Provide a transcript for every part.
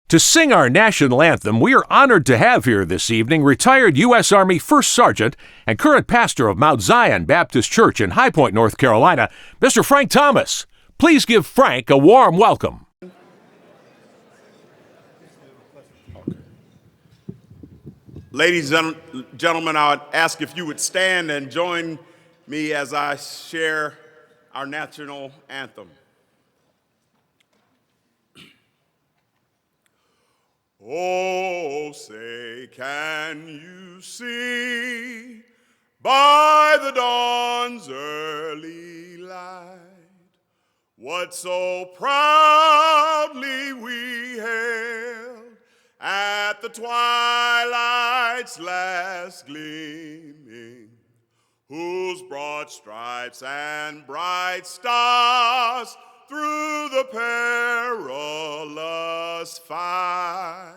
To sing our national anthem, we are honored to have here this evening retired U.S. Army First Sergeant and current pastor of Mount Zion Baptist Church in High Point, North Carolina, Mr. Frank Thomas. Please give Frank a warm welcome. Ladies and gentlemen, I would ask if you would stand and join me as I share our national anthem. Oh, say, can you see by the dawn's early light what so proudly we hailed at the twilight's last gleaming, whose broad stripes and bright stars through the perilous fight,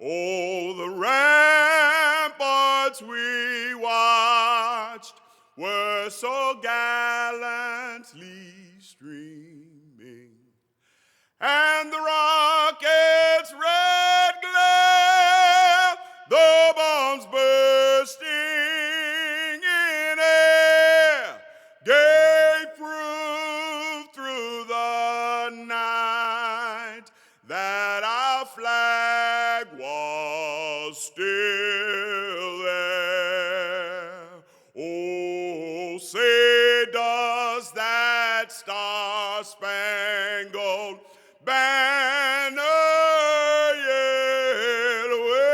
oh, the ramparts we watched were so gallantly streaming, and the rocket's red glare, the bombs bursting in air, gave proof through the night that our flag was still there. Oh, say does that star-spangled banner yet wave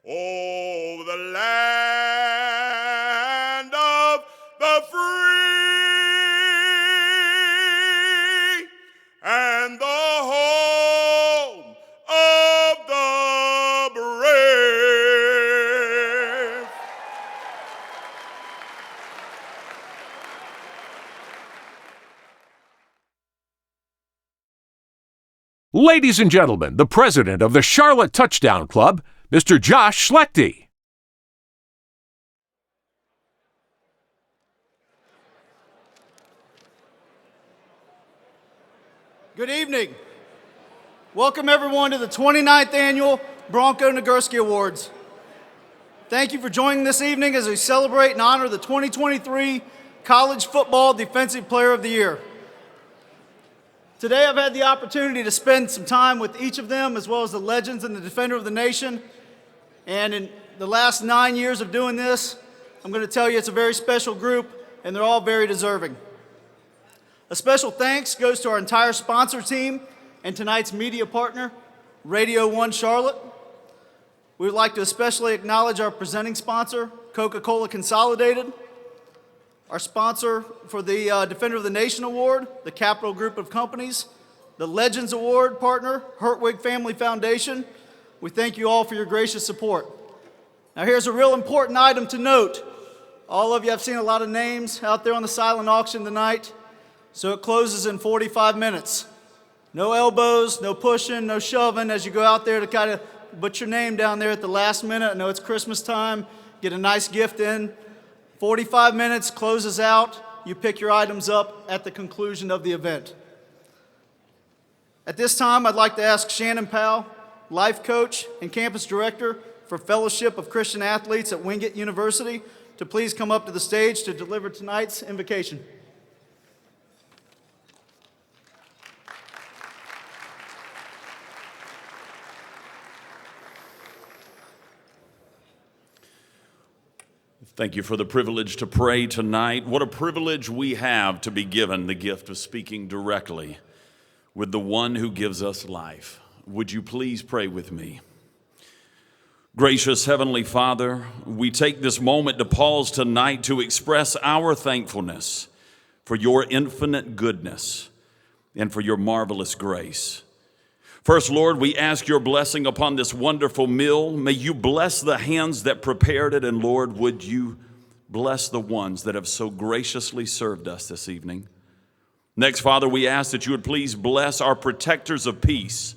over the land of the free and the home of the brave. Ladies and gentlemen, the president of the Charlotte Touchdown Club, Mr. Josh Schlechte. Good evening. Welcome everyone to the 29th Annual Bronko Nagurski Awards. Thank you for joining this evening as we celebrate and honor the 2023 College Football Defensive Player of the Year. Today I've had the opportunity to spend some time with each of them as well as the legends and the defender of the nation. And in the last 9 years of doing this, I'm going to tell you it's a very special group and they're all very deserving. A special thanks goes to our entire sponsor team and tonight's media partner, Radio 1 Charlotte. We would like to especially acknowledge our presenting sponsor, Coca-Cola Consolidated, our sponsor for the Defender of the Nation Award, the Capital Group of Companies, the Legends Award partner, Hertwig Family Foundation. We thank you all for your gracious support. Now here's a real important item to note. All of you have seen a lot of names out there on the silent auction tonight. So it closes in 45 minutes. No elbows, no pushing, no shoving as you go out there to kind of put your name down there at the last minute. I know it's Christmas time, get a nice gift in. 45 minutes, closes out. You pick your items up at the conclusion of the event. At this time, I'd like to ask Shannon Powell, life coach and campus director for Fellowship of Christian Athletes at Wingate University, to please come up to the stage to deliver tonight's invocation. Thank you for the privilege to pray tonight. What a privilege we have to be given the gift of speaking directly with the one who gives us life. Would you please pray with me? Gracious Heavenly Father, we take this moment to pause tonight to express our thankfulness for your infinite goodness and for your marvelous grace. First, Lord, we ask your blessing upon this wonderful meal. May you bless the hands that prepared it, and Lord, would you bless the ones that have so graciously served us this evening. Next, Father, we ask that you would please bless our protectors of peace.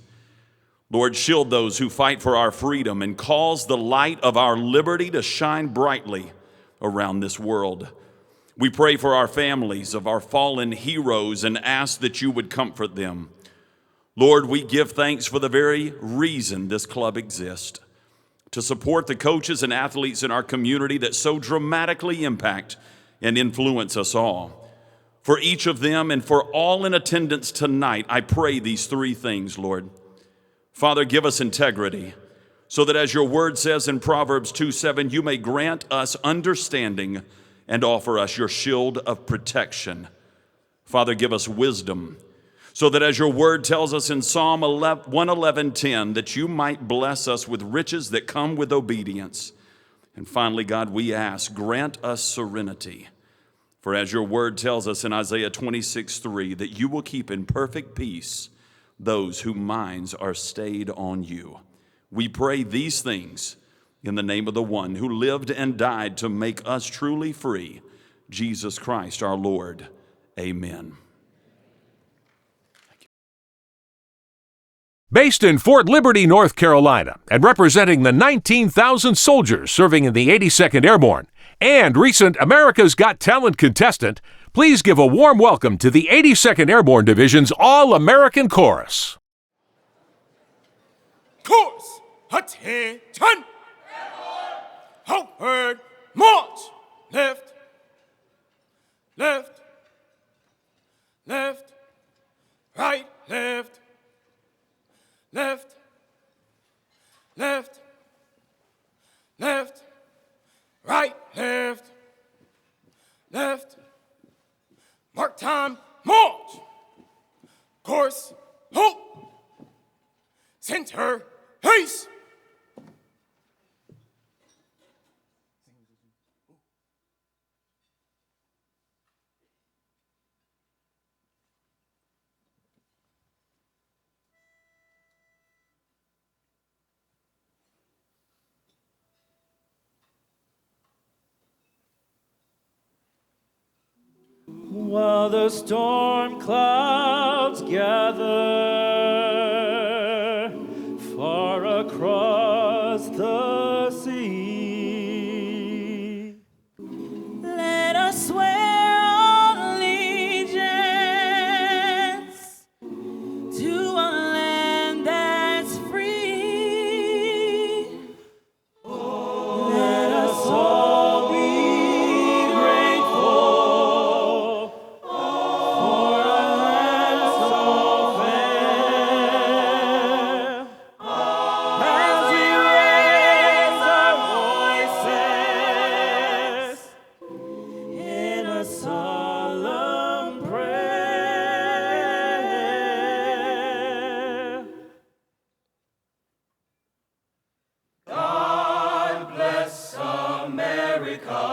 Lord, shield those who fight for our freedom and cause the light of our liberty to shine brightly around this world. We pray for our families of our fallen heroes and ask that you would comfort them. Lord, we give thanks for the very reason this club exists, to support the coaches and athletes in our community that so dramatically impact and influence us all. For each of them and for all in attendance tonight, I pray these three things, Lord. Father, give us integrity, so that as your word says in Proverbs 2:7, you may grant us understanding and offer us your shield of protection. Father, give us wisdom, so that as your word tells us in Psalm 111:10, that you might bless us with riches that come with obedience. And finally, God, we ask, grant us serenity. For as your word tells us in Isaiah 26:3, that you will keep in perfect peace those whose minds are stayed on you. We pray these things in the name of the one who lived and died to make us truly free, Jesus Christ our Lord. Amen. Based in Fort Liberty, North Carolina, and representing the 19,000 soldiers serving in the 82nd Airborne, and recent America's Got Talent contestant, please give a warm welcome to the 82nd Airborne Division's All-American Chorus. Chorus, attention! Outward march! Left, left, left, right, left, left, left, left, right, left, left. Mark time, march! Course, hope! Center, pace! While the storm clouds gather far across the sea, let us swear allegiance to a land that's free. Let us all be grateful for a land so fair. As we raise our voices in a solemn prayer. God bless America,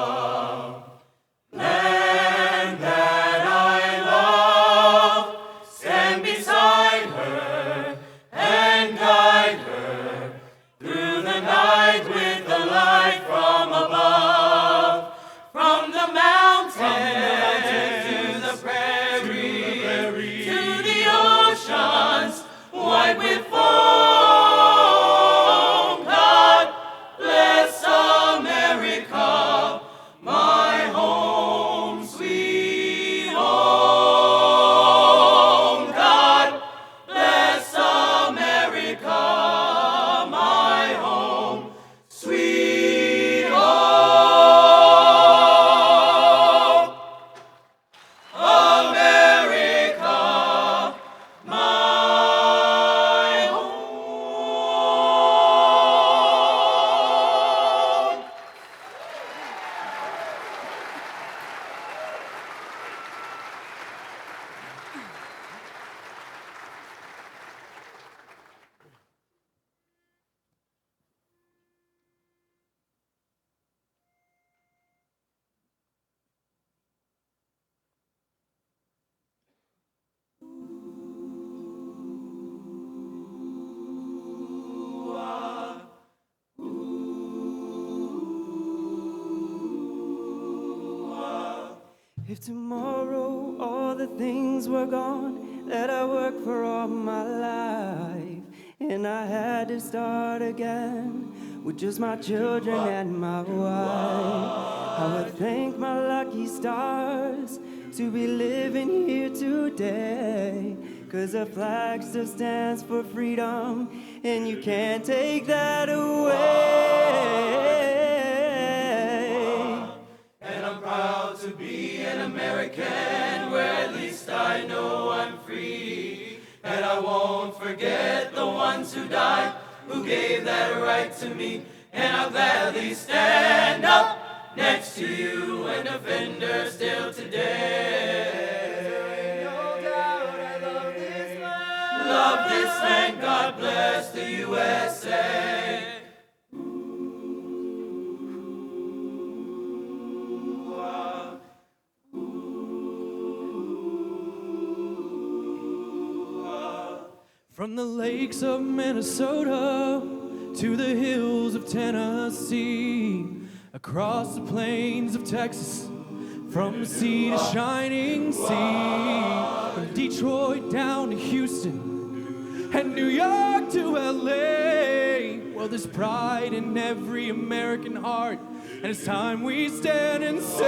land that I love. Stand beside her and guide her through the night with the light from above. From the mountains to the prairie, to the oceans white with foam. God bless America, my home, sweet home. God bless America, my home, sweet home. America, my home. If tomorrow all the things were gone that I worked for all my life, and I had to start again with just my children and my wife, I would thank my lucky stars stars to be living here today. 'Cause the flag still stands for freedom, and you can't take that away. And I'm proud to be an American, where at least I know I'm free. And I won't forget the ones who died, who gave that right to me. And I'll gladly stand up next to you and defend her still today. No doubt I love this land. Love this land, God bless the USA. From the lakes of Minnesota to the hills of Tennessee, across the plains of Texas, from the sea to shining sea, from Detroit down to Houston, and New York to LA. Well, there's pride in every American heart, and it's time we stand and say,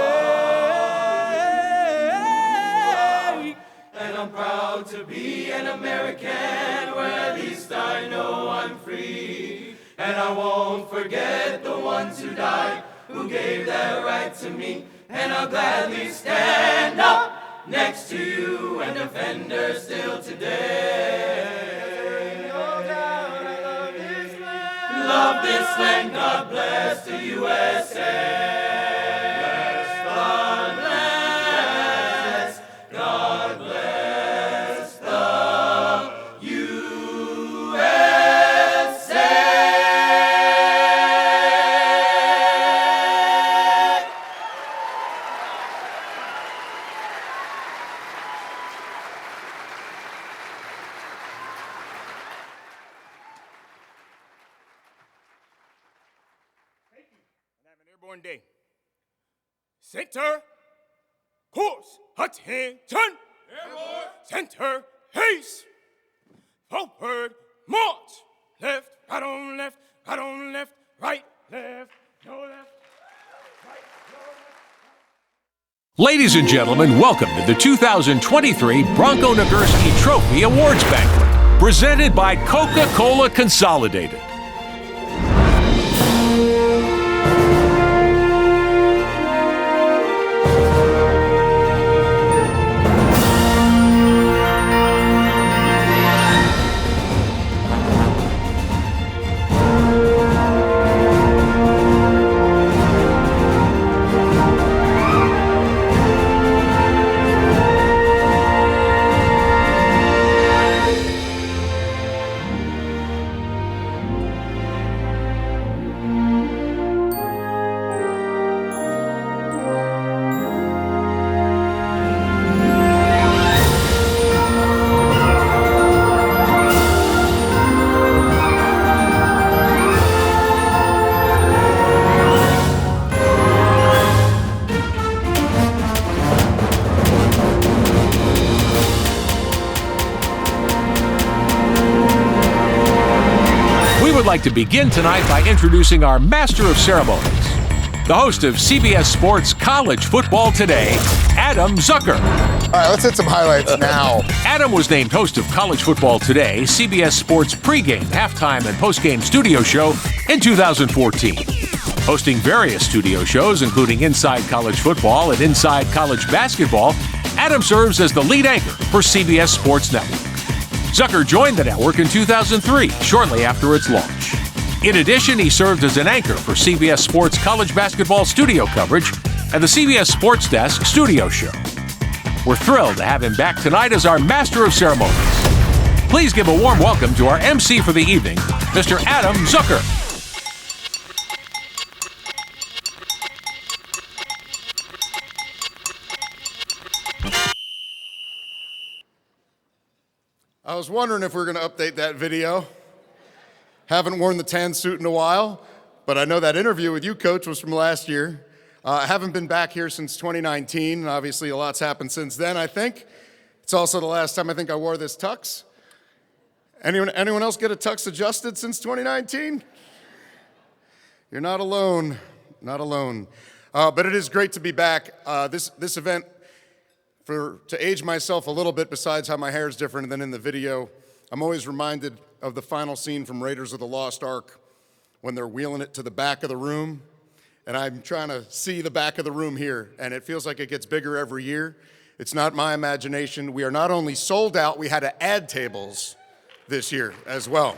and I'm proud to be an American, where at least I know I'm free. And I won't forget the ones who died, who gave their right to me. And I'll gladly stand up next to you and defend her still today. No doubt I love this land. Love this land, God bless the USA. God bless, God bless the USA. Airborne Day. Center, course, attention. Airborne. Center, haste. Forward, march. Left, right on left, right on left, right, left, no left. Ladies and gentlemen, welcome to the 2023 Bronko Nagurski Trophy Awards Banquet, presented by Coca-Cola Consolidated. Like to begin tonight by introducing our Master of Ceremonies, the host of CBS Sports College Football Today, Adam Zucker. All right, let's hit some highlights now. Adam was named host of College Football Today, CBS Sports pregame, halftime, and postgame studio show in 2014. Hosting various studio shows, including Inside College Football and Inside College Basketball, Adam serves as the lead anchor for CBS Sports Network. Zucker joined the network in 2003, shortly after its launch. In addition, he served as an anchor for CBS Sports college basketball studio coverage and the CBS Sports Desk studio show. We're thrilled to have him back tonight as our Master of Ceremonies. Please give a warm welcome to our MC for the evening, Mr. Adam Zucker. I was wondering if we were going to update that video. Haven't worn the tan suit in a while, but I know that interview with you, Coach, was from last year. I haven't been back here since 2019, and obviously a lot's happened since then, I think. It's also the last time I think I wore this tux. Anyone else get a tux adjusted since 2019? You're not alone, not alone. But it is great to be back. This event, to age myself a little bit, besides how my hair is different than in the video, I'm always reminded of the final scene from Raiders of the Lost Ark when they're wheeling it to the back of the room. And I'm trying to see the back of the room here, and it feels like it gets bigger every year. It's not my imagination. We are not only sold out, we had to add tables this year as well.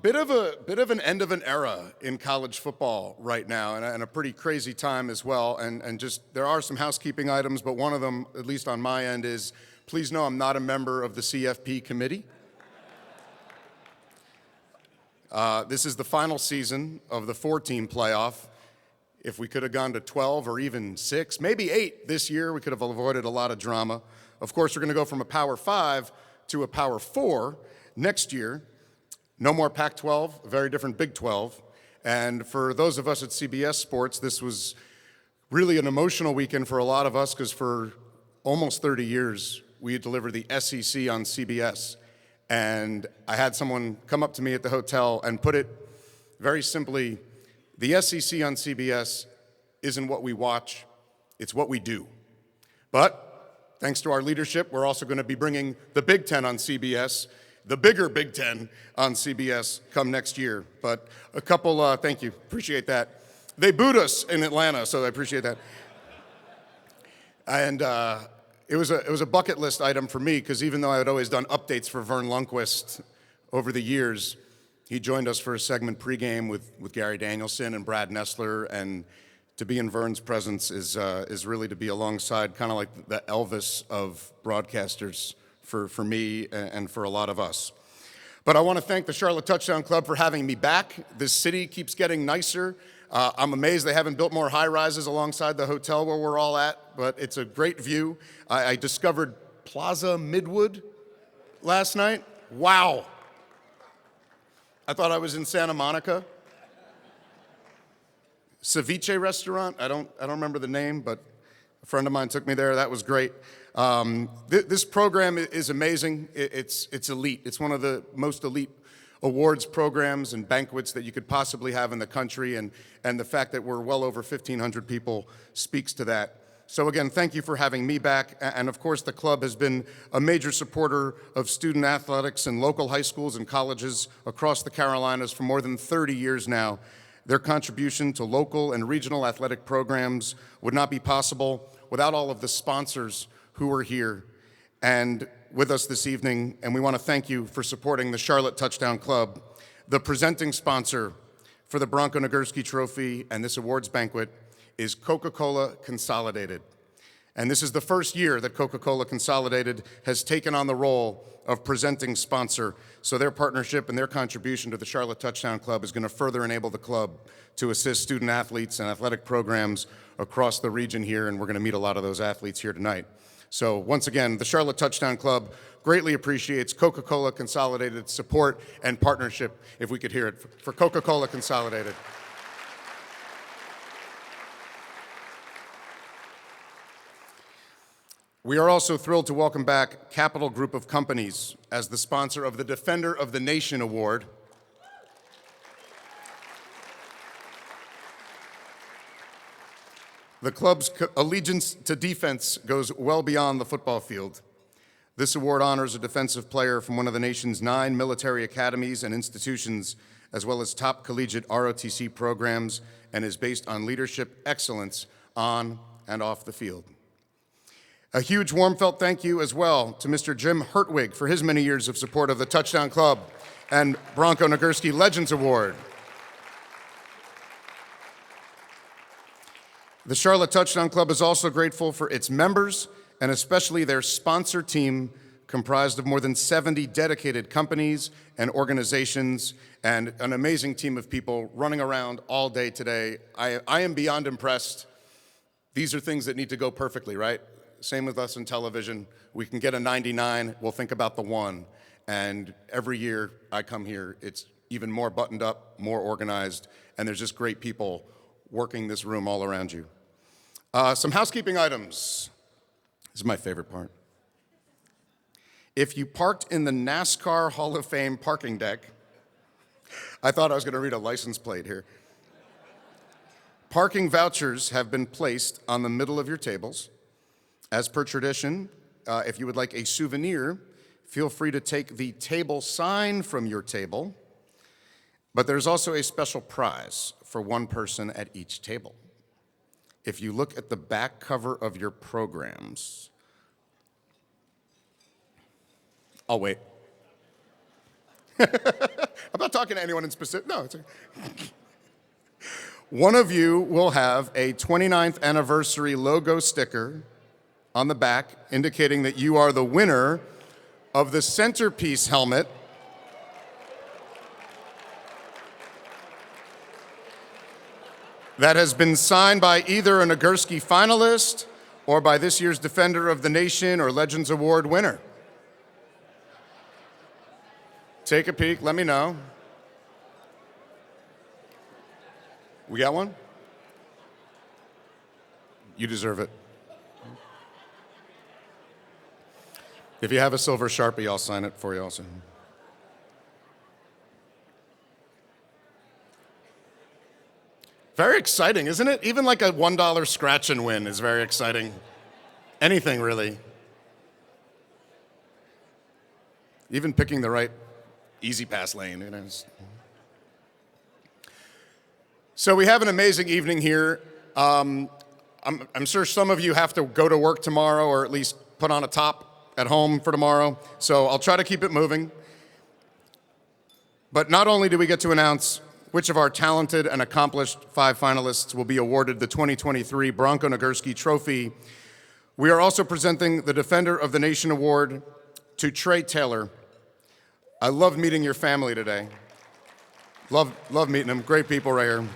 Bit of an end of an era in college football right now, and a pretty crazy time as well. And just there are some housekeeping items, but one of them, at least on my end, is please know I'm not a member of the CFP committee. This is the final season of the 4-team playoff. If we could have gone to 12 or even 6, maybe 8 this year, we could have avoided a lot of drama. Of course, we're going to go from a Power 5 to a Power 4 next year. No more Pac-12, a very different Big 12. And for those of us at CBS Sports, this was really an emotional weekend for a lot of us because for almost 30 years, we had delivered the SEC on CBS. And I had someone come up to me at the hotel and put it very simply, the SEC on CBS isn't what we watch, it's what we do. But thanks to our leadership, we're also going to be bringing the Big Ten on CBS, the bigger Big Ten on CBS come next year. But a couple, thank you, appreciate that. They booed us in Atlanta, so I appreciate that. And it was a bucket list item for me, because even though I had always done updates for Vern Lundquist over the years, he joined us for a segment pregame with Gary Danielson and Brad Nessler, and to be in Vern's presence is really to be alongside kind of like the Elvis of broadcasters for me and for a lot of us. But I want to thank the Charlotte Touchdown Club for having me back. This city keeps getting nicer. I'm amazed they haven't built more high-rises alongside the hotel where we're all at, but it's a great view. I discovered Plaza Midwood last night. Wow. I thought I was in Santa Monica. Ceviche restaurant, I don't remember the name, but a friend of mine took me there. That was great. This program is amazing. It's elite. It's one of the most elite awards programs and banquets that you could possibly have in the country, and the fact that we're well over 1,500 people speaks to that. So again, thank you for having me back, and of course the club has been a major supporter of student athletics in local high schools and colleges across the Carolinas for more than 30 years now. Their contribution to local and regional athletic programs would not be possible without all of the sponsors who are here and with us this evening, and we want to thank you for supporting the Charlotte Touchdown Club. The presenting sponsor for the Bronko Nagurski Trophy and this awards banquet is Coca-Cola Consolidated. And this is the first year that Coca-Cola Consolidated has taken on the role of presenting sponsor. So their partnership and their contribution to the Charlotte Touchdown Club is going to further enable the club to assist student athletes and athletic programs across the region here, and we're going to meet a lot of those athletes here tonight. So once again, the Charlotte Touchdown Club greatly appreciates Coca-Cola Consolidated support and partnership, if we could hear it, for Coca-Cola Consolidated. We are also thrilled to welcome back Capital Group of Companies as the sponsor of the Defender of the Nation Award. The club's allegiance to defense goes well beyond the football field. This award honors a defensive player from one of the nation's 9 military academies and institutions, as well as top collegiate ROTC programs, and is based on leadership excellence on and off the field. A huge warm-felt thank you as well to Mr. Jim Hertwig for his many years of support of the Touchdown Club and Bronko Nagurski Legends Award. The Charlotte Touchdown Club is also grateful for its members and especially their sponsor team comprised of more than 70 dedicated companies and organizations and an amazing team of people running around all day today. I am beyond impressed. These are things that need to go perfectly, right? Same with us in television. We can get a 99, we'll think about the 1. And every year I come here, it's even more buttoned up, more organized, and there's just great people working this room all around you. Some housekeeping items. This is my favorite part. If you parked in the NASCAR Hall of Fame parking deck, I thought I was going to read a license plate here. Parking vouchers have been placed on the middle of your tables. As per tradition, if you would like a souvenir, feel free to take the table sign from your table. But there's also a special prize for one person at each table. If you look at the back cover of your programs, I'll wait. I'm not talking to anyone in specific. No, it's okay. One of you will have a 29th anniversary logo sticker on the back indicating that you are the winner of the centerpiece helmet that has been signed by either a Nagurski finalist or by this year's Defender of the Nation or Legends Award winner. Take a peek, let me know. We got one? You deserve it. If you have a silver Sharpie, I'll sign it for you also. Very exciting, isn't it? Even like a $1 scratch and win is very exciting. Anything, really. Even picking the right easy pass lane. You know. So we have an amazing evening here. I'm sure some of you have to go to work tomorrow or at least put on a top at home for tomorrow. So I'll try to keep it moving. But not only do we get to announce which of our talented and accomplished 5 finalists will be awarded the 2023 Bronko Nagurski Trophy, we are also presenting the Defender of the Nation Award to Trey Taylor. I loved meeting your family today. Love meeting them. Great people right here.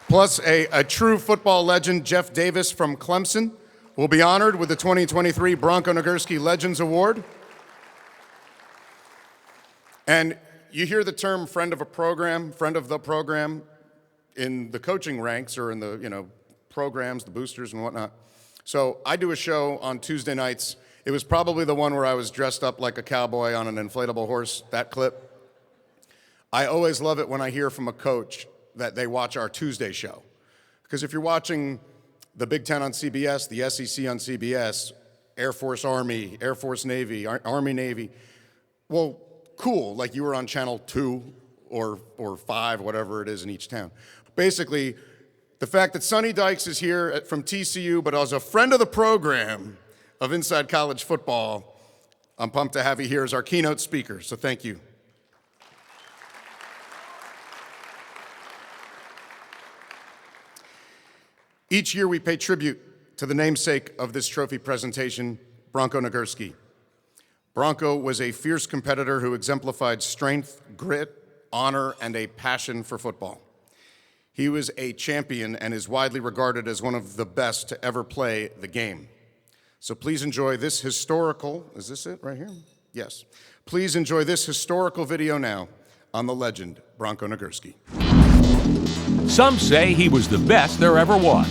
Plus, a true football legend, Jeff Davis from Clemson, will be honored with the 2023 Bronko Nagurski Legends Award. And you hear the term friend of the program in the coaching ranks or in the programs, the boosters and whatnot. So I do a show on Tuesday nights. It was probably the one where I was dressed up like a cowboy on an inflatable horse, that clip. I always love it when I hear from a coach that they watch our Tuesday show. Because if you're watching the Big Ten on CBS, the SEC on CBS, Air Force Army, Air Force Navy, Army Navy, well, cool, like you were on channel 2 or 5, whatever it is in each town. Basically, the fact that Sonny Dykes is here from TCU, but as a friend of the program of Inside College Football, I'm pumped to have you here as our keynote speaker, so thank you. Each year we pay tribute to the namesake of this trophy presentation, Bronko Nagurski. Bronko was a fierce competitor who exemplified strength, grit, honor, and a passion for football. He was a champion and is widely regarded as one of the best to ever play the game. So please enjoy this historical, is this it right here? Yes. Please enjoy this historical video now on the legend, Bronko Nagurski. Some say he was the best there ever was.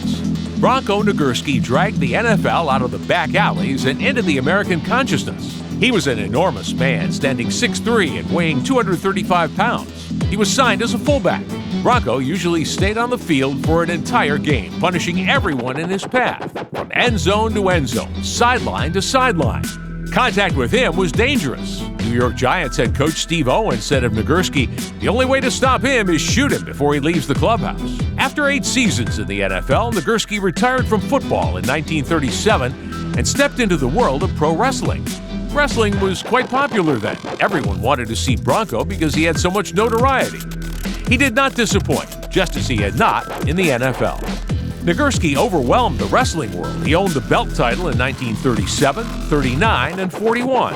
Bronko Nagurski dragged the NFL out of the back alleys and into the American consciousness. He was an enormous man, standing 6'3" and weighing 235 pounds. He was signed as a fullback. Bronko usually stayed on the field for an entire game, punishing everyone in his path, from end zone to end zone, sideline to sideline. Contact with him was dangerous. New York Giants head coach Steve Owens said of Nagurski, the only way to stop him is shoot him before he leaves the clubhouse. After 8 seasons in the NFL, Nagurski retired from football in 1937 and stepped into the world of pro wrestling. Wrestling was quite popular then. Everyone wanted to see Bronko because he had so much notoriety. He did not disappoint, just as he had not in the NFL. Nagurski overwhelmed the wrestling world. He owned the belt title in 1937, 39, and 41.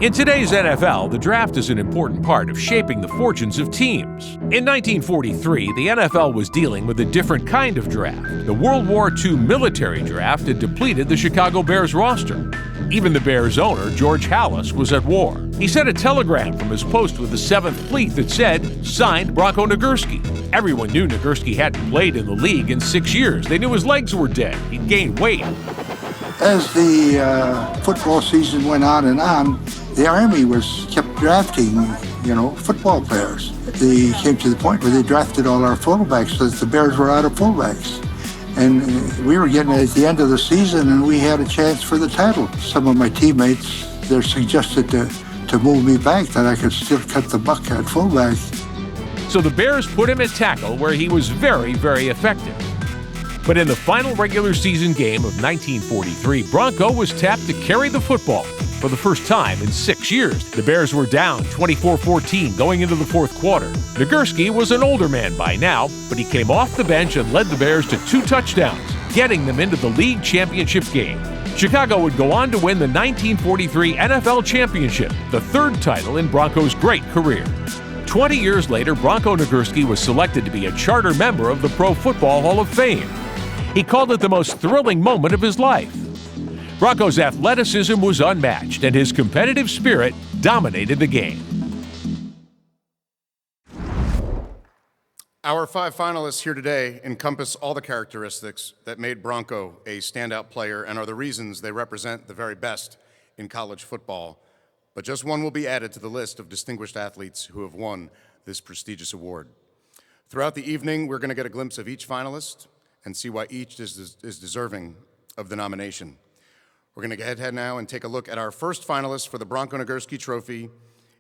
In today's NFL, the draft is an important part of shaping the fortunes of teams. In 1943, the NFL was dealing with a different kind of draft. The World War II military draft had depleted the Chicago Bears roster. Even the Bears owner, George Halas, was at war. He sent a telegram from his post with the 7th Fleet that said, "Signed Bronko Nagurski." Everyone knew Nagurski hadn't played in the league in 6 years. They knew his legs were dead. He'd gained weight. As the football season went on, The Army kept drafting, football players. They came to the point where they drafted all our fullbacks because the Bears were out of fullbacks. And we were getting at the end of the season, and we had a chance for the title. Some of my teammates, they suggested to move me back, that I could still cut the buck at fullback. So the Bears put him at tackle, where he was very, very effective. But in the final regular season game of 1943, Bronko was tapped to carry the football for the first time in 6 years. The Bears were down 24-14 going into the fourth quarter. Nagurski was an older man by now, but he came off the bench and led the Bears to 2 touchdowns, getting them into the league championship game. Chicago would go on to win the 1943 NFL Championship, the 3rd title in Bronko's great career. 20 years later, Bronko Nagurski was selected to be a charter member of the Pro Football Hall of Fame. He called it the most thrilling moment of his life. Bronko's athleticism was unmatched, and his competitive spirit dominated the game. Our 5 finalists here today encompass all the characteristics that made Bronko a standout player and are the reasons they represent the very best in college football. But just one will be added to the list of distinguished athletes who have won this prestigious award. Throughout the evening, we're going to get a glimpse of each finalist and see why each is deserving of the nomination. We're going to go ahead now and take a look at our first finalist for the Bronko Nagurski Trophy,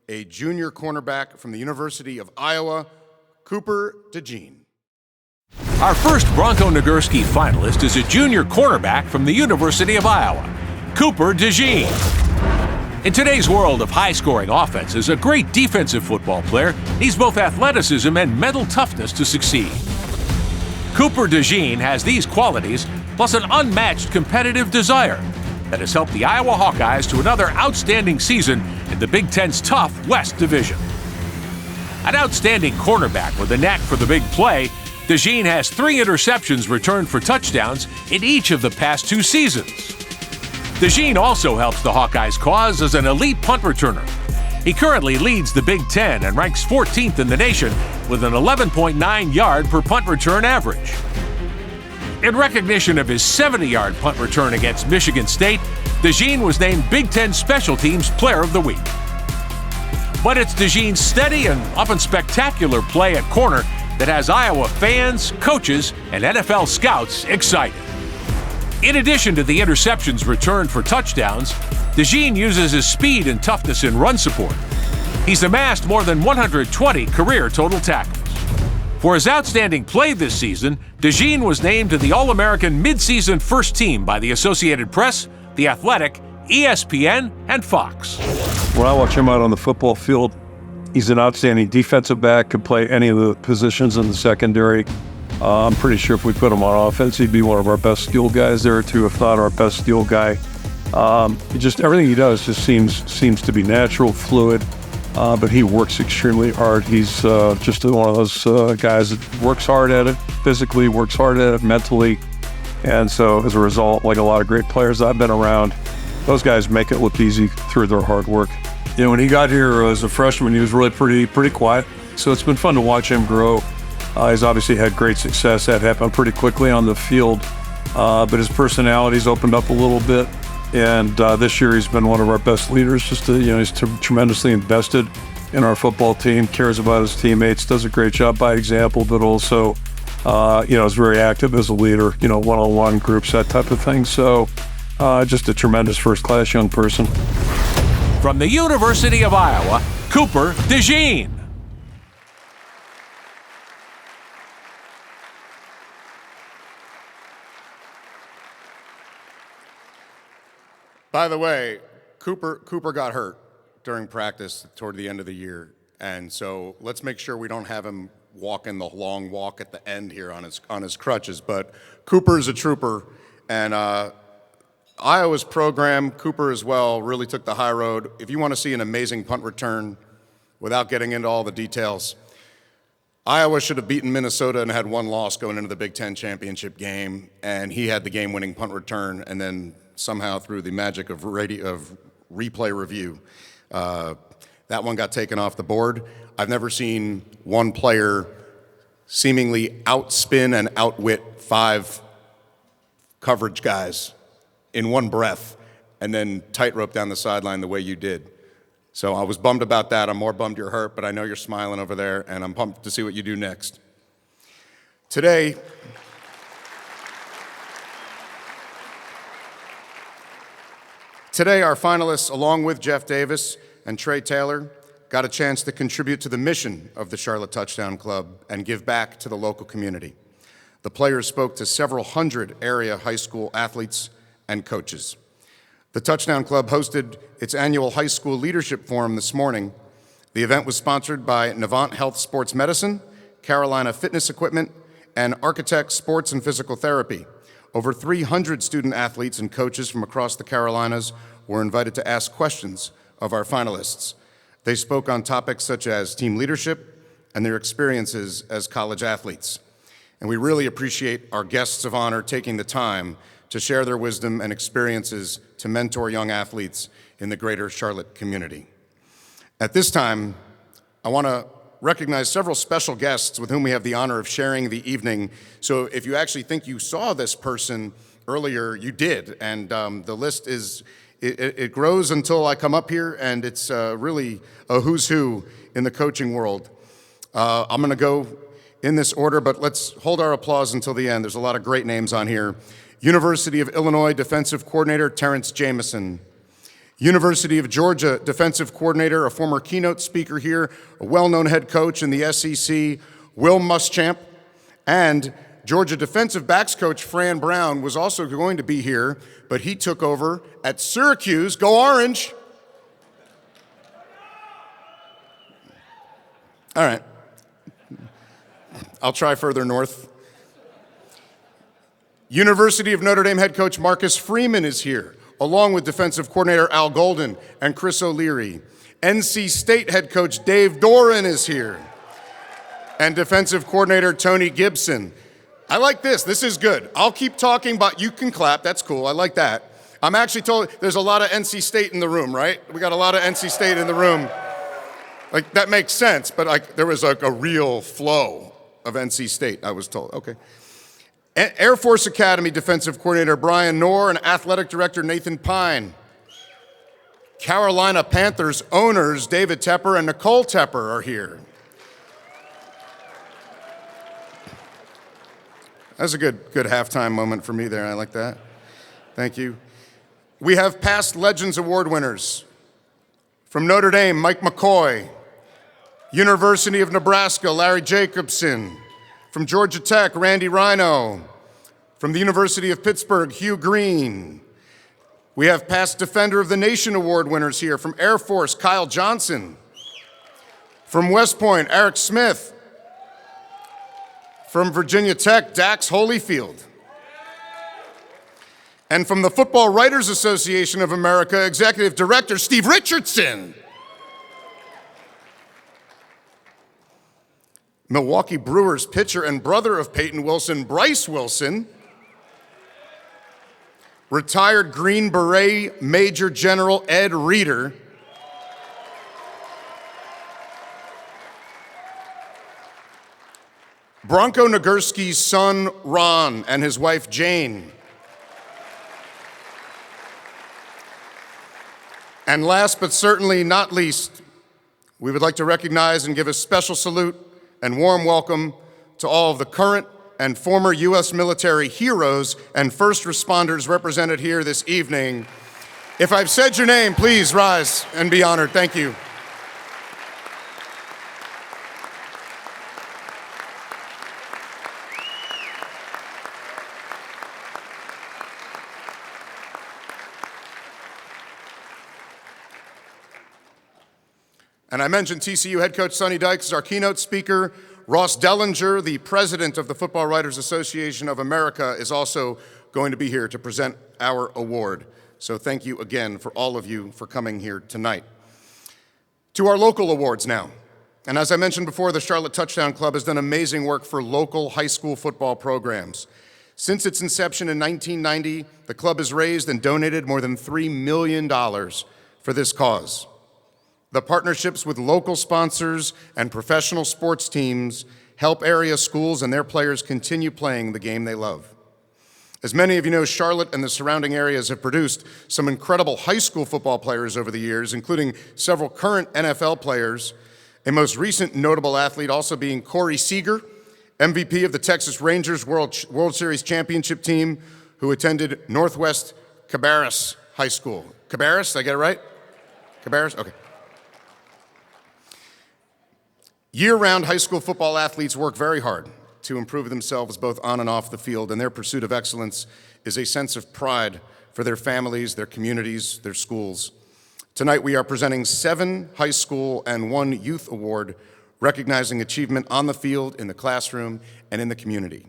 a junior cornerback from the University of Iowa, Cooper DeJean. Our first Bronko Nagurski finalist is a junior cornerback from the University of Iowa, Cooper DeJean. In today's world of high-scoring offenses, a great defensive football player needs both athleticism and mental toughness to succeed. Cooper DeJean has these qualities, plus an unmatched competitive desire that has helped the Iowa Hawkeyes to another outstanding season in the Big Ten's tough West Division. An outstanding cornerback with a knack for the big play, DeJean has 3 interceptions returned for touchdowns in each of the past 2 seasons. DeJean also helps the Hawkeyes' cause as an elite punt returner. He currently leads the Big Ten and ranks 14th in the nation with an 11.9 yard per punt return average. In recognition of his 70-yard punt return against Michigan State, DeJean was named Big Ten Special Teams Player of the Week. But it's DeJean's steady and often spectacular play at corner that has Iowa fans, coaches, and NFL scouts excited. In addition to the interceptions returned for touchdowns, DeJean uses his speed and toughness in run support. He's amassed more than 120 career total tackles. For his outstanding play this season, DeJean was named to the All-American Midseason First Team by the Associated Press, The Athletic, ESPN, and Fox. When I watch him out on the football field, he's an outstanding defensive back, could play any of the positions in the secondary. I'm pretty sure if we put him on offense, he'd be one of our best skill guys there too, if not our best skill guy. Everything he does just seems to be natural, fluid, but he works extremely hard. He's just one of those guys that works hard at it physically, works hard at it mentally, and so as a result, like a lot of great players I've been around, those guys make it look easy through their hard work. When he got here as a freshman, he was really pretty quiet, so it's been fun to watch him grow. He's obviously had great success. That happened pretty quickly on the field, but his personality's opened up a little bit. And this year he's been one of our best leaders. He's tremendously invested in our football team, cares about his teammates, does a great job by example, but also, is very active as a leader, one-on-one groups, that type of thing. So just a tremendous first-class young person. From the University of Iowa, Cooper DeJean. By the way, Cooper got hurt during practice toward the end of the year, and so let's make sure we don't have him walking the long walk at the end here on his crutches. But Cooper is a trooper, and Iowa's program, Cooper as well, really took the high road. If you want to see an amazing punt return, without getting into all the details, Iowa should have beaten Minnesota and had 1 loss going into the Big Ten championship game, and he had the game-winning punt return, and then somehow through the magic of replay review, that one got taken off the board. I've never seen one player seemingly outspin and outwit 5 coverage guys in one breath and then tightrope down the sideline the way you did. So I was bummed about that. I'm more bummed you're hurt, but I know you're smiling over there, and I'm pumped to see what you do next. Today, our finalists, along with Jeff Davis and Trey Taylor, got a chance to contribute to the mission of the Charlotte Touchdown Club and give back to the local community. The players spoke to several hundred area high school athletes and coaches. The Touchdown Club hosted its annual high school leadership forum this morning. The event was sponsored by Navant Health Sports Medicine, Carolina Fitness Equipment, and Architect Sports and Physical Therapy. Over 300 student athletes and coaches from across the Carolinas were invited to ask questions of our finalists. They spoke on topics such as team leadership and their experiences as college athletes. And we really appreciate our guests of honor taking the time to share their wisdom and experiences to mentor young athletes in the greater Charlotte community. At this time, I want to recognize several special guests with whom we have the honor of sharing the evening. So if you actually think you saw this person earlier, you did. And the list is, it grows until I come up here, and it's really a who's who in the coaching world. I'm going to go in this order, but let's hold our applause until the end. There's a lot of great names on here. University of Illinois Defensive Coordinator Terrence Jamison. University of Georgia Defensive Coordinator, a former keynote speaker here, a well-known head coach in the SEC, Will Muschamp. And Georgia defensive backs coach Fran Brown was also going to be here, but he took over at Syracuse. Go Orange! All right. I'll try further north. University of Notre Dame head coach Marcus Freeman is here, along with defensive coordinator Al Golden and Chris O'Leary. NC State head coach Dave Doran is here, and defensive coordinator Tony Gibson. I like this. This is good. I'll keep talking, but you can clap. That's cool. I like that. I'm actually told there's a lot of NC State in the room, right? We got a lot of NC State in the room. Like, that makes sense, but like there was like a real flow of NC State, I was told. Okay. Air Force Academy defensive coordinator Brian Knorr and athletic director Nathan Pine. Carolina Panthers owners David Tepper and Nicole Tepper are here. That's a good halftime moment for me there. I like that. Thank you. We have past Legends Award winners. From Notre Dame, Mike McCoy. University of Nebraska, Larry Jacobson. From Georgia Tech, Randy Rhino. From the University of Pittsburgh, Hugh Green. We have past Defender of the Nation Award winners here. From Air Force, Kyle Johnson. From West Point, Eric Smith. From Virginia Tech, Dax Holyfield. And from the Football Writers Association of America, Executive Director Steve Richardson. Milwaukee Brewers pitcher and brother of Peyton Wilson, Bryce Wilson. Retired Green Beret Major General Ed Reeder. Bronko Nagurski's son, Ron, and his wife, Jane. And last but certainly not least, we would like to recognize and give a special salute and warm welcome to all of the current and former U.S. military heroes and first responders represented here this evening. If I've said your name, please rise and be honored. Thank you. And I mentioned TCU head coach Sonny Dykes is our keynote speaker. Ross Dellinger, the president of the Football Writers Association of America, is also going to be here to present our award. So thank you again for all of you for coming here tonight. To our local awards now. And as I mentioned before, the Charlotte Touchdown Club has done amazing work for local high school football programs. Since its inception in 1990, the club has raised and donated more than $3 million for this cause. The partnerships with local sponsors and professional sports teams help area schools and their players continue playing the game they love. As many of you know, Charlotte and the surrounding areas have produced some incredible high school football players over the years, including several current NFL players, a most recent notable athlete also being Corey Seager, MVP of the Texas Rangers World Series championship team, who attended Northwest Cabarrus High School. Cabarrus, did I get it right? Cabarrus, okay. Year-round high school football athletes work very hard to improve themselves both on and off the field, and their pursuit of excellence is a sense of pride for their families, their communities, their schools. Tonight we are presenting 7 high school and 1 youth award recognizing achievement on the field, in the classroom, and in the community.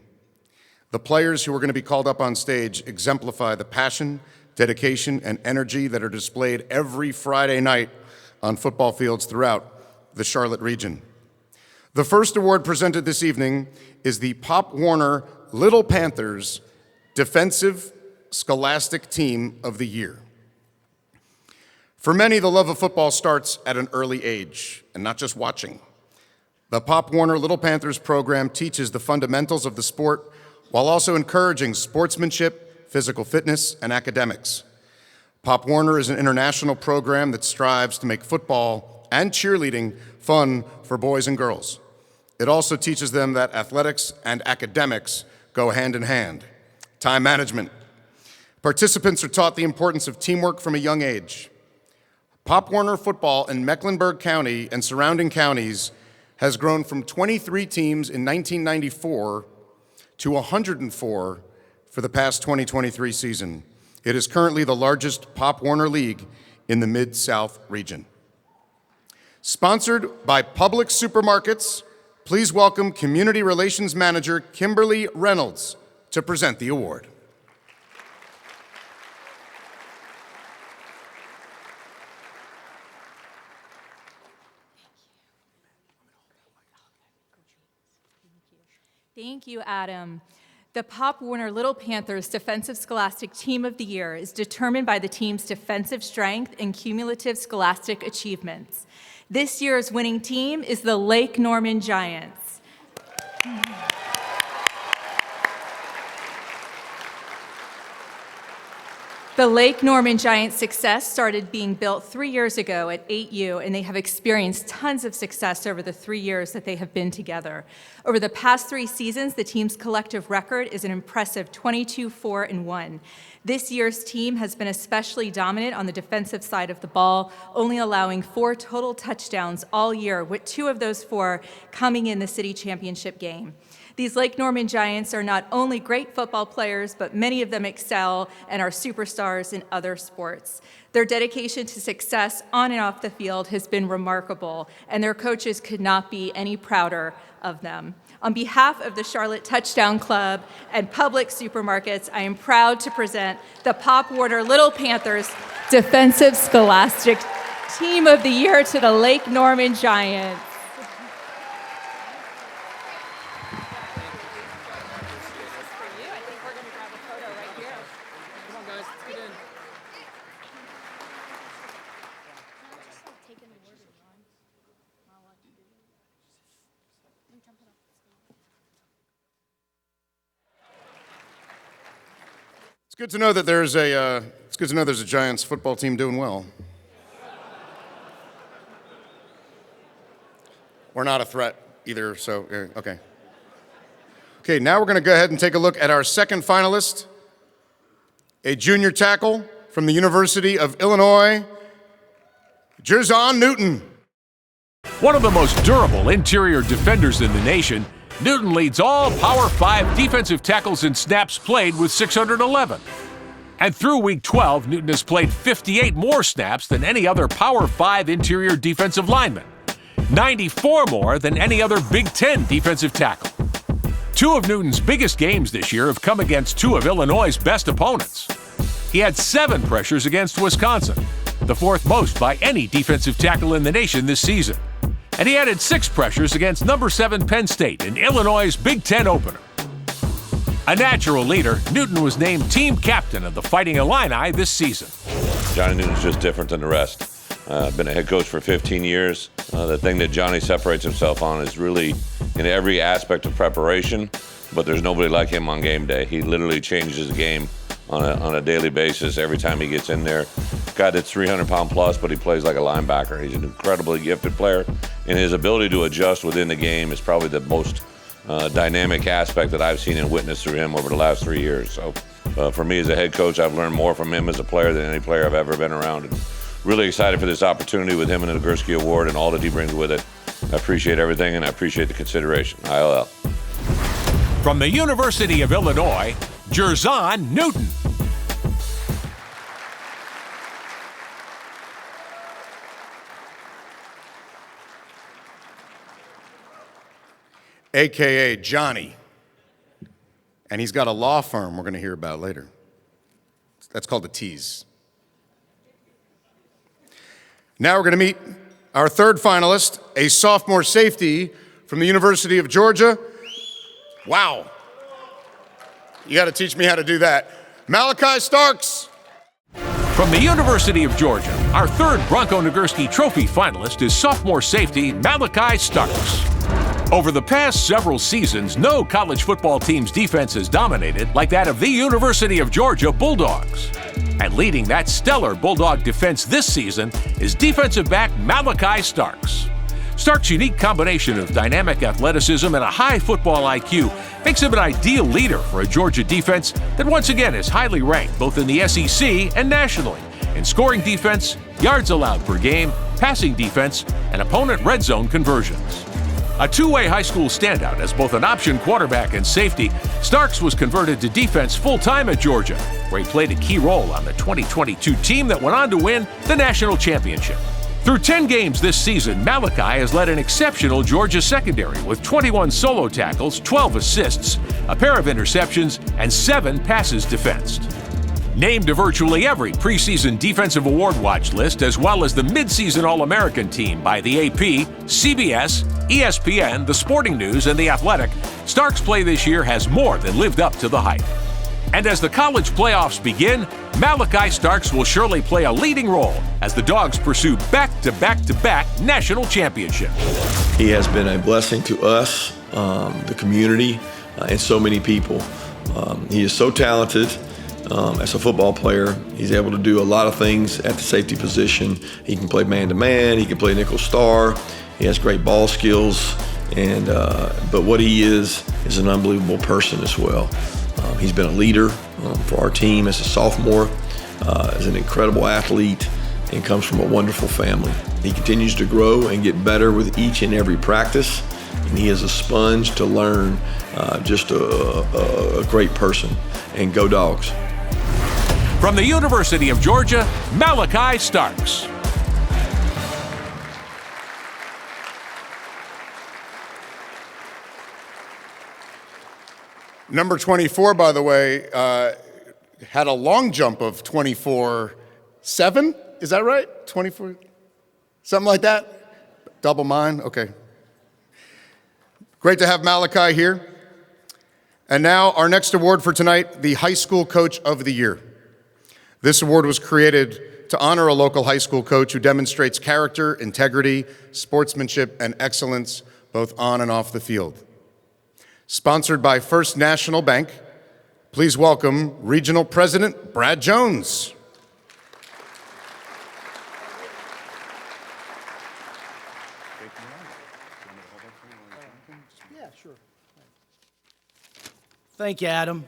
The players who are going to be called up on stage exemplify the passion, dedication, and energy that are displayed every Friday night on football fields throughout the Charlotte region. The first award presented this evening is the Pop Warner Little Panthers Defensive Scholastic Team of the Year. For many, the love of football starts at an early age, and not just watching. The Pop Warner Little Panthers program teaches the fundamentals of the sport while also encouraging sportsmanship, physical fitness, and academics. Pop Warner is an international program that strives to make football and cheerleading fun for boys and girls. It also teaches them that athletics and academics go hand in hand. Time management. Participants are taught the importance of teamwork from a young age. Pop Warner football in Mecklenburg County and surrounding counties has grown from 23 teams in 1994 to 104 for the past 2023 season. It is currently the largest Pop Warner league in the Mid-South region. Sponsored by Publix Supermarkets, please welcome Community Relations Manager Kimberly Reynolds to present the award. Thank you, Adam. The Pop Warner Little Panthers Defensive Scholastic Team of the Year is determined by the team's defensive strength and cumulative scholastic achievements. This year's winning team is the Lake Norman Giants. The Lake Norman Giants' success started being built 3 years ago at 8U, and they have experienced tons of success over the 3 years that they have been together. Over the past 3 seasons, the team's collective record is an impressive 22-4-1. This year's team has been especially dominant on the defensive side of the ball, only allowing 4 total touchdowns all year, with 2 of those 4 coming in the city championship game. These Lake Norman Giants are not only great football players, but many of them excel and are superstars in other sports. Their dedication to success on and off the field has been remarkable, and their coaches could not be any prouder of them. On behalf of the Charlotte Touchdown Club and Publix Supermarkets, I am proud to present the Pop Warner Little Panthers Defensive Scholastic Team of the Year to the Lake Norman Giants. It's good to know that there's a Giants football team doing well. We're not a threat either, so okay. Okay, now we're going to go ahead and take a look at our second finalist, a junior tackle from the University of Illinois, Jer'Zhan Newton. One of the most durable interior defenders in the nation, Newton leads all Power 5 defensive tackles in snaps played with 611. And through Week 12, Newton has played 58 more snaps than any other Power 5 interior defensive lineman, 94 more than any other Big Ten defensive tackle. 2 of Newton's biggest games this year have come against 2 of Illinois' best opponents. He had 7 pressures against Wisconsin, the 4th most by any defensive tackle in the nation this season. And he added 6 pressures against number 7 Penn State in Illinois' Big Ten opener. A natural leader, Newton was named team captain of the Fighting Illini this season. Johnny Newton's just different than the rest. Been a head coach for 15 years. The thing that Johnny separates himself on is really in every aspect of preparation, but there's nobody like him on game day. He literally changes the game on a daily basis every time he gets in there. Guy that's 300-pound plus, but he plays like a linebacker. He's an incredibly gifted player, and his ability to adjust within the game is probably the most dynamic aspect that I've seen and witnessed through him over the last 3 years. So for me as a head coach, I've learned more from him as a player than any player I've ever been around. And really excited for this opportunity with him and the Nagurski Award and all that he brings with it. I appreciate everything, and I appreciate the consideration. ILL. From the University of Illinois, Jer'Zhan Newton. AKA Johnny. And he's got a law firm we're going to hear about later. That's called a tease. Now we're going to meet our third finalist, a sophomore safety from the University of Georgia. Wow. You got to teach me how to do that. Malachi Starks. From the University of Georgia, our third Bronko Nagurski Trophy finalist is sophomore safety Malachi Starks. Over the past several seasons, no college football team's defense has dominated like that of the University of Georgia Bulldogs. And leading that stellar Bulldog defense this season is defensive back Malachi Starks. Starks' unique combination of dynamic athleticism and a high football IQ makes him an ideal leader for a Georgia defense that once again is highly ranked both in the SEC and nationally in scoring defense, yards allowed per game, passing defense, and opponent red zone conversions. A two-way high school standout as both an option quarterback and safety, Starks was converted to defense full-time at Georgia, where he played a key role on the 2022 team that went on to win the national championship. Through 10 games this season, Malachi has led an exceptional Georgia secondary with 21 solo tackles, 12 assists, a pair of interceptions, and 7 passes defensed. Named to virtually every preseason defensive award watch list, as well as the midseason All-American team by the AP, CBS, ESPN, The Sporting News, and The Athletic, Starks' play this year has more than lived up to the hype. And as the college playoffs begin, Malachi Starks will surely play a leading role as the Dogs pursue back-to-back-to-back national championships. He has been a blessing to us, the community, and so many people. He is so talented. As a football player, he's able to do a lot of things at the safety position. He can play man-to-man, he can play nickel star, he has great ball skills, and but what he is an unbelievable person as well. He's been a leader for our team as a sophomore, as an incredible athlete, and comes from a wonderful family. He continues to grow and get better with each and every practice, and he is a sponge to learn, just a great person. And go Dogs. From the University of Georgia, Malachi Starks. Number 24, by the way, had a long jump of 24.7. Is that right? 24, something like that? Double mine? Okay. Great to have Malachi here. And now our next award for tonight, the High School Coach of the Year. This award was created to honor a local high school coach who demonstrates character, integrity, sportsmanship, and excellence both on and off the field. Sponsored by First National Bank, please welcome Regional President Brad Jones. Yeah, sure. Thank you, Adam.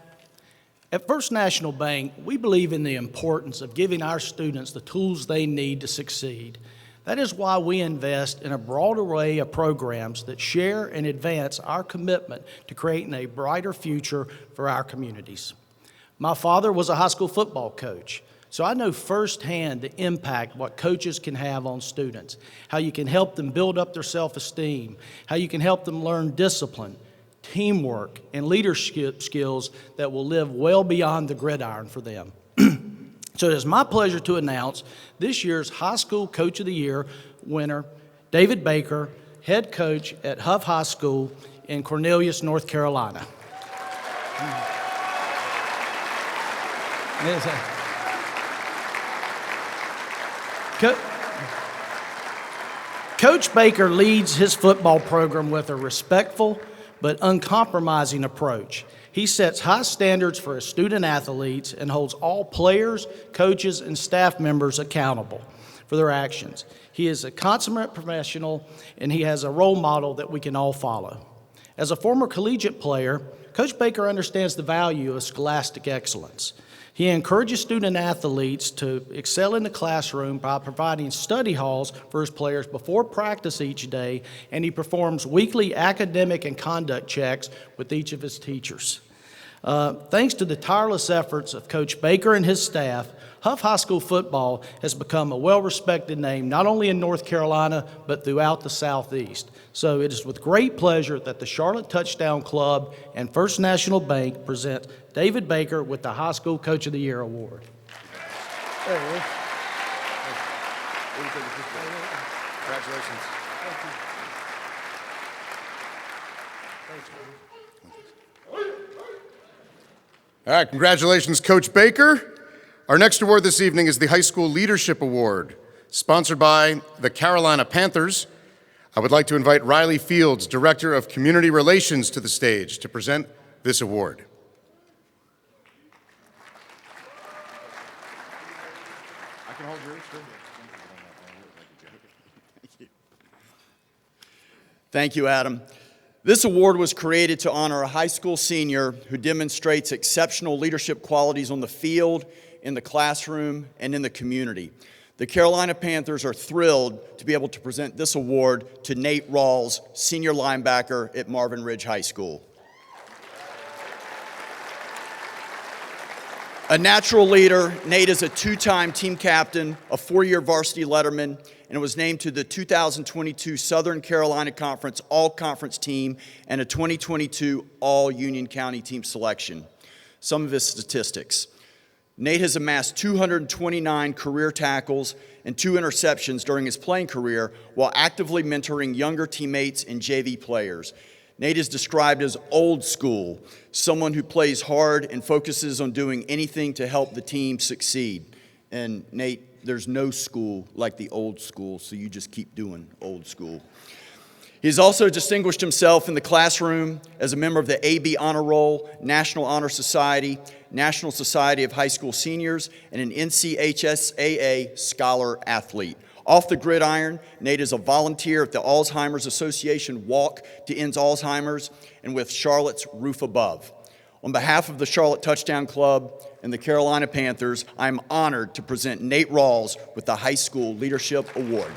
At First National Bank, we believe in the importance of giving our students the tools they need to succeed. That is why we invest in a broad array of programs that share and advance our commitment to creating a brighter future for our communities. My father was a high school football coach, so I know firsthand the impact what coaches can have on students, how you can help them build up their self-esteem, how you can help them learn discipline, teamwork, and leadership skills that will live well beyond the gridiron for them. So it is my pleasure to announce this year's High School Coach of the Year winner, David Baker, head coach at Huff High School in Cornelius, North Carolina. Coach Baker leads his football program with a respectful but uncompromising approach. He sets high standards for his student athletes and holds all players, coaches, and staff members accountable for their actions. He is a consummate professional, and he has a role model that we can all follow. As a former collegiate player, Coach Baker understands the value of scholastic excellence. He encourages student athletes to excel in the classroom by providing study halls for his players before practice each day, and he performs weekly academic and conduct checks with each of his teachers. Thanks to the tireless efforts of Coach Baker and his staff, Huff High School football has become a well-respected name not only in North Carolina, but throughout the Southeast. So it is with great pleasure that the Charlotte Touchdown Club and First National Bank present David Baker with the High School Coach of the Year Award. Congratulations. All right, congratulations, Coach Baker. Our next award this evening is the High School Leadership Award, sponsored by the Carolina Panthers. I would like to invite Riley Fields, Director of Community Relations, to the stage to present this award. I can hold yours. Thank you, Adam. This award was created to honor a high school senior who demonstrates exceptional leadership qualities on the field, in the classroom, and in the community. The Carolina Panthers are thrilled to be able to present this award to Nate Rawls, senior linebacker at Marvin Ridge High School. A natural leader, Nate is a two-time team captain, a four-year varsity letterman, and was named to the 2022 Southern Carolina Conference All-Conference team and a 2022 All-Union County team selection. Some of his statistics. Nate has amassed 229 career tackles and 2 interceptions during his playing career while actively mentoring younger teammates and JV players. Nate is described as old school, someone who plays hard and focuses on doing anything to help the team succeed. And Nate, there's no school like the old school, so you just keep doing old school. He's also distinguished himself in the classroom as a member of the AB Honor Roll, National Honor Society, National Society of High School Seniors, and an NCHSAA Scholar Athlete. Off the gridiron, Nate is a volunteer at the Alzheimer's Association Walk to End Alzheimer's and with Charlotte's Roof Above. On behalf of the Charlotte Touchdown Club and the Carolina Panthers, I'm honored to present Nate Rawls with the High School Leadership Award.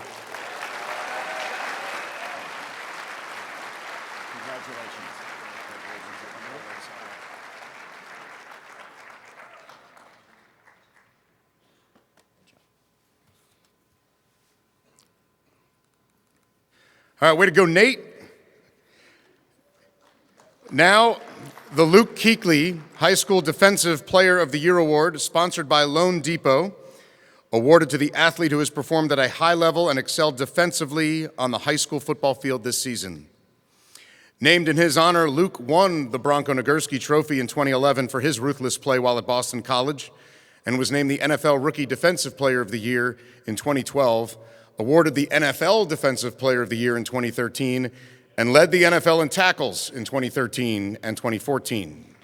All right, way to go, Nate. Now, the Luke Kuechly High School Defensive Player of the Year Award, sponsored by Loan Depot, awarded to the athlete who has performed at a high level and excelled defensively on the high school football field this season. Named in his honor, Luke won the Bronko Nagurski Trophy in 2011 for his ruthless play while at Boston College and was named the NFL Rookie Defensive Player of the Year in 2012, awarded the NFL Defensive Player of the Year in 2013, and led the NFL in tackles in 2013 and 2014.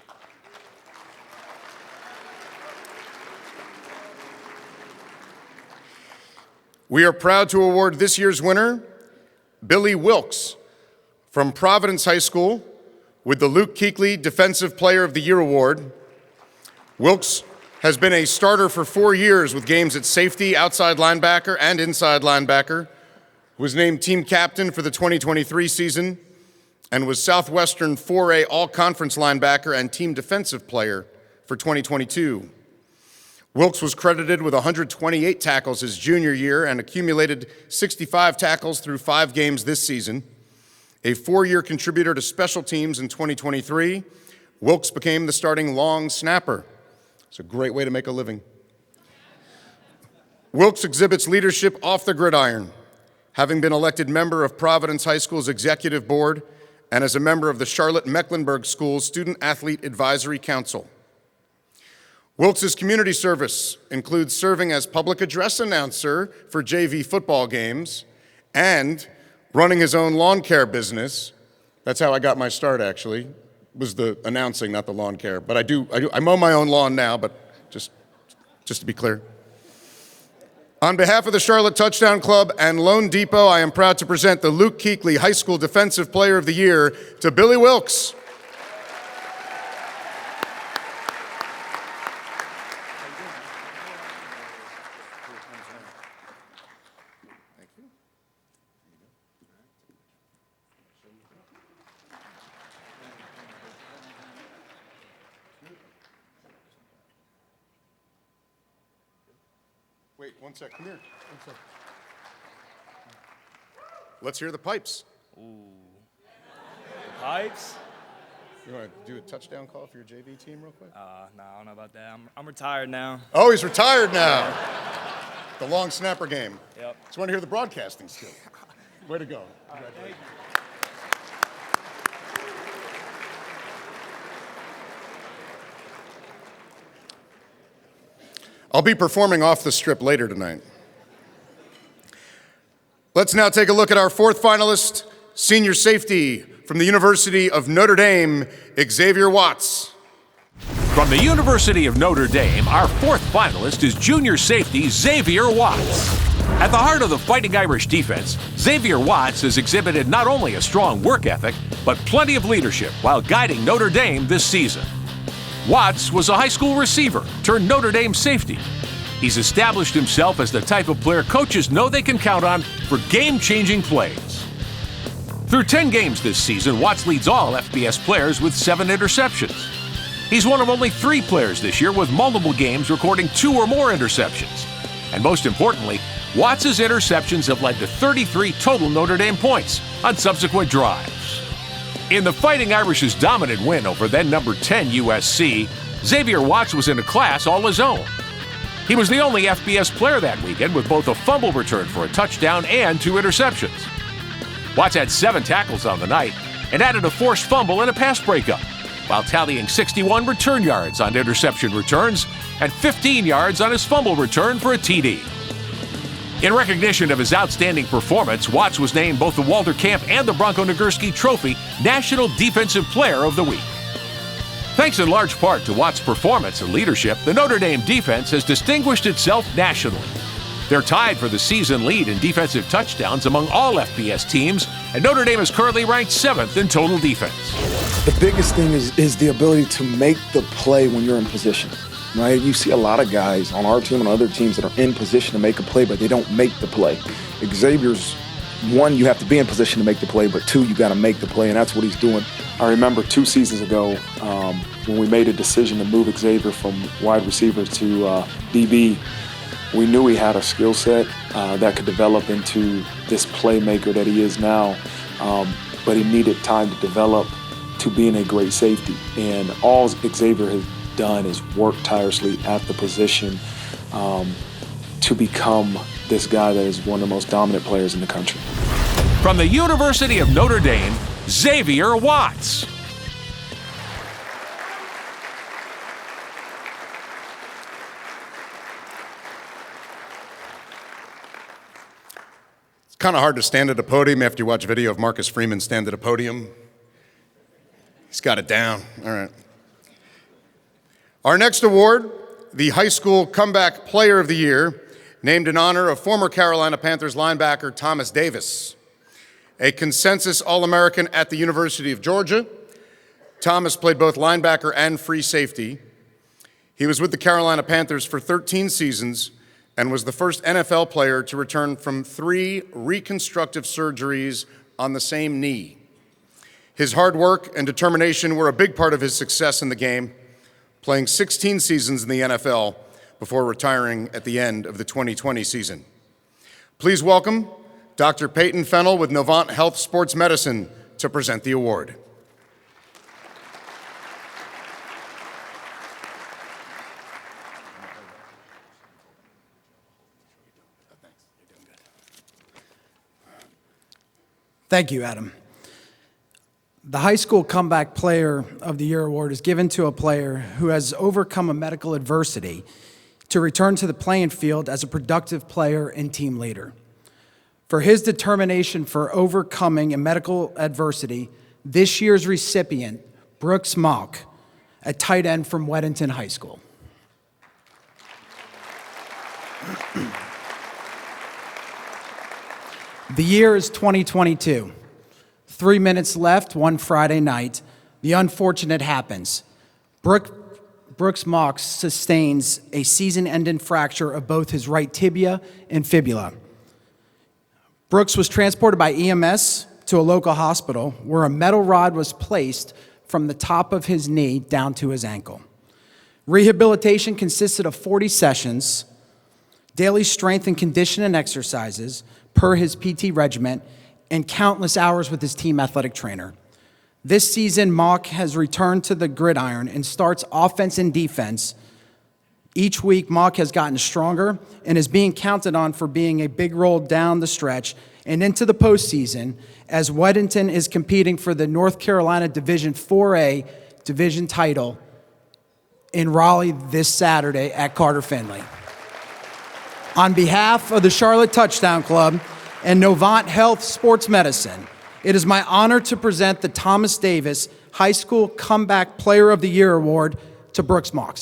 We are proud to award this year's winner, Billy Wilkes, from Providence High School, with the Luke Kuechly Defensive Player of the Year Award. Wilkes has been a starter for 4 years with games at safety, outside linebacker, and inside linebacker, was named team captain for the 2023 season, and was Southwestern 4A All-Conference linebacker and team defensive player for 2022. Wilkes was credited with 128 tackles his junior year and accumulated 65 tackles through 5 games this season. A 4-year contributor to special teams in 2023, Wilkes became the starting long snapper. It's a great way to make a living. Wilkes exhibits leadership off the gridiron, having been elected member of Providence High School's executive board and as a member of the Charlotte-Mecklenburg School's Student Athlete Advisory Council. Wilkes' community service includes serving as public address announcer for JV football games and running his own lawn care business. That's how I got my start, actually, was the announcing, not the lawn care. But I mow my own lawn now, but just to be clear. On behalf of the Charlotte Touchdown Club and Loan Depot, I am proud to present the Luke Kuechly High School Defensive Player of the Year to Billy Wilkes. Wait, one sec, come here. One sec. Let's hear the pipes. Ooh. The pipes? You want to do a touchdown call for your JV team real quick? No, I don't know about that. I'm retired now. Oh, he's retired now. The long snapper game. Yep. Just want to hear the broadcasting skill. Way to go. I'll be performing off the strip later tonight. Let's now take a look at our fourth finalist, senior safety from the University of Notre Dame, Xavier Watts. From the University of Notre Dame, our fourth finalist is junior safety Xavier Watts. At the heart of the Fighting Irish defense, Xavier Watts has exhibited not only a strong work ethic, but plenty of leadership while guiding Notre Dame this season. Watts was a high school receiver turned Notre Dame safety. He's established himself as the type of player coaches know they can count on for game-changing plays. Through 10 games this season, Watts leads all FBS players with 7 interceptions. He's one of only 3 players this year with multiple games recording 2 or more interceptions. And most importantly, Watts' interceptions have led to 33 total Notre Dame points on subsequent drives. In the Fighting Irish's dominant win over then number 10 USC, Xavier Watts was in a class all his own. He was the only FBS player that weekend with both a fumble return for a touchdown and 2 interceptions. Watts had 7 tackles on the night and added a forced fumble and a pass breakup, while tallying 61 return yards on interception returns and 15 yards on his fumble return for a TD. In recognition of his outstanding performance, Watts was named both the Walter Camp and the Bronko Nagurski Trophy National Defensive Player of the Week. Thanks in large part to Watts' performance and leadership, the Notre Dame defense has distinguished itself nationally. They're tied for the season lead in defensive touchdowns among all FBS teams, and Notre Dame is currently ranked 7th in total defense. The biggest thing is the ability to make the play when you're in position. Right? You see a lot of guys on our team and other teams that are in position to make a play, but they don't make the play. Xavier's, 1, you have to be in position to make the play, but 2, you got to make the play, and that's what he's doing. I remember 2 seasons ago when we made a decision to move Xavier from wide receiver to DB. We knew he had a skill set that could develop into this playmaker that he is now, but he needed time to develop to being a great safety. And all Xavier has done is work tirelessly at the position to become this guy that is one of the most dominant players in the country. From the University of Notre Dame, Xavier Watts. It's kind of hard to stand at a podium after you watch a video of Marcus Freeman stand at a podium. He's got it down. All right. Our next award, the High School Comeback Player of the Year, named in honor of former Carolina Panthers linebacker Thomas Davis. A consensus All-American at the University of Georgia, Thomas played both linebacker and free safety. He was with the Carolina Panthers for 13 seasons and was the first NFL player to return from 3 reconstructive surgeries on the same knee. His hard work and determination were a big part of his success in the game, playing 16 seasons in the NFL before retiring at the end of the 2020 season. Please welcome Dr. Peyton Fennell with Novant Health Sports Medicine to present the award. Thank you, Adam. The High School Comeback Player of the Year award is given to a player who has overcome a medical adversity to return to the playing field as a productive player and team leader. For his determination for overcoming a medical adversity, this year's recipient, Brooks Mock, a tight end from Weddington High School. The year is 2022. 3 minutes left one Friday night. The unfortunate happens. Brooks Mock sustains a season-ending fracture of both his right tibia and fibula. Brooks was transported by EMS to a local hospital where a metal rod was placed from the top of his knee down to his ankle. Rehabilitation consisted of 40 sessions, daily strength and conditioning exercises per his PT regimen, and countless hours with his team athletic trainer. This season, Mock has returned to the gridiron and starts offense and defense. Each week, Mock has gotten stronger and is being counted on for being a big role down the stretch and into the postseason as Weddington is competing for the North Carolina Division 4A division title in Raleigh this Saturday at Carter Finley. On behalf of the Charlotte Touchdown Club and Novant Health Sports Medicine, it is my honor to present the Thomas Davis High School Comeback Player of the Year Award to Brooks Mock.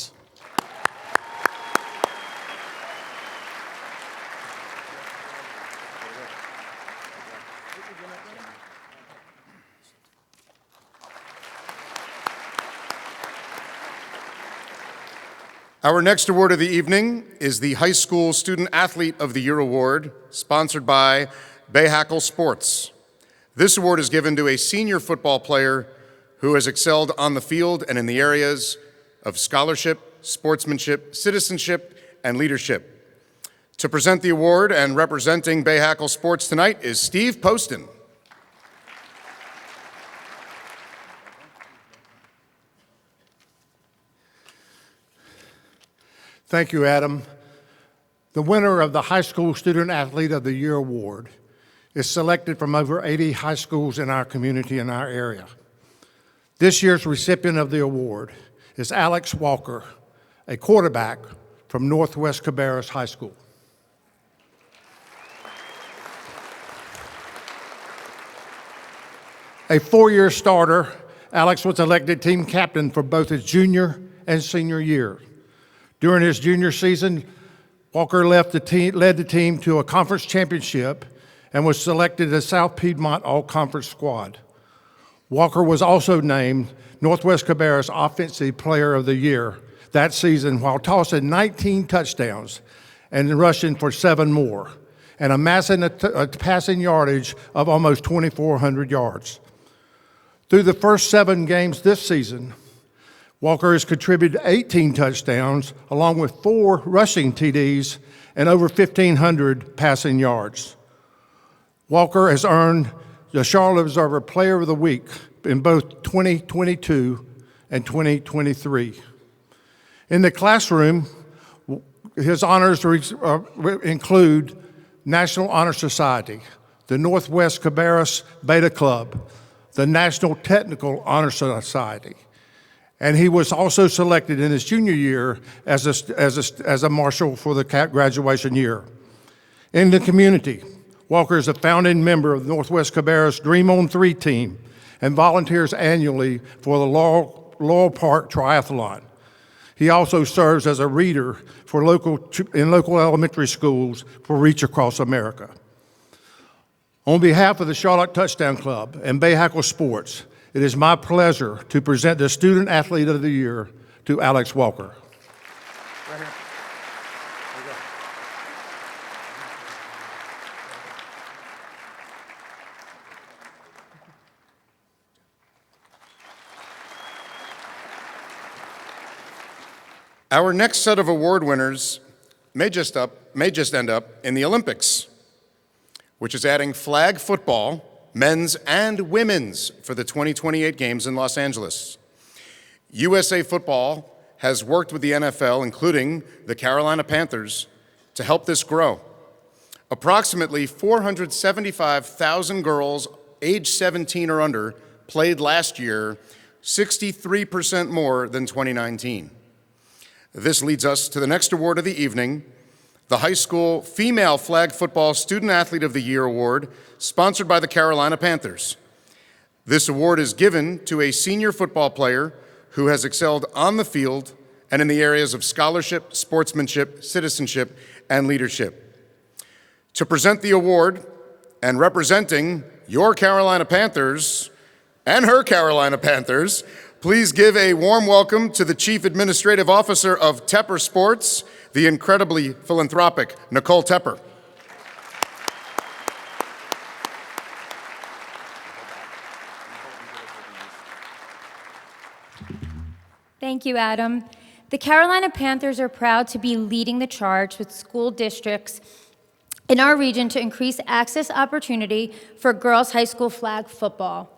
Our next award of the evening is the High School Student Athlete of the Year Award, sponsored by Bayhackle Sports. This award is given to a senior football player who has excelled on the field and in the areas of scholarship, sportsmanship, citizenship, and leadership. To present the award and representing Bayhackle Sports tonight is Steve Poston. Thank you, Adam. The winner of the High School Student Athlete of the Year Award is selected from over 80 high schools in our community and our area. This year's recipient of the award is Alex Walker, a quarterback from Northwest Cabarrus High School. A four-year starter, Alex was elected team captain for both his junior and senior year. During his junior season, Walker led the team to a conference championship and was selected as South Piedmont All-Conference squad. Walker was also named Northwest Cabarrus Offensive Player of the Year that season while tossing 19 touchdowns and rushing for 7 more, and amassing a passing yardage of almost 2,400 yards. Through the first 7 games this season, Walker has contributed 18 touchdowns, along with 4 rushing TDs and over 1,500 passing yards. Walker has earned the Charlotte Observer Player of the Week in both 2022 and 2023. In the classroom, his honors include National Honor Society, the Northwest Cabarrus Beta Club, the National Technical Honor Society, and he was also selected in his junior year as a marshal for the graduation year. In the community, Walker is a founding member of the Northwest Cabarrus Dream on 3 team and volunteers annually for the Laurel Park Triathlon. He also serves as a reader for in local elementary schools for Reach Across America. On behalf of the Charlotte Touchdown Club and Bayhackle Sports, it is my pleasure to present the Student Athlete of the Year to Alex Walker. Right here. Our next set of award winners may just end up in the Olympics, which is adding flag football, men's and women's, for the 2028 games in Los Angeles. USA Football has worked with the NFL, including the Carolina Panthers, to help this grow. Approximately 475,000 girls age 17 or under played last year, 63% more than 2019. This leads us to the next award of the evening, the High School Female Flag Football Student Athlete of the Year Award, sponsored by the Carolina Panthers. This award is given to a senior football player who has excelled on the field and in the areas of scholarship, sportsmanship, citizenship, and leadership. To present the award and representing your Carolina Panthers and her Carolina Panthers, please give a warm welcome to the Chief Administrative Officer of Tepper Sports, the incredibly philanthropic Nicole Tepper. Thank you, Adam. The Carolina Panthers are proud to be leading the charge with school districts in our region to increase access opportunity for girls' high school flag football.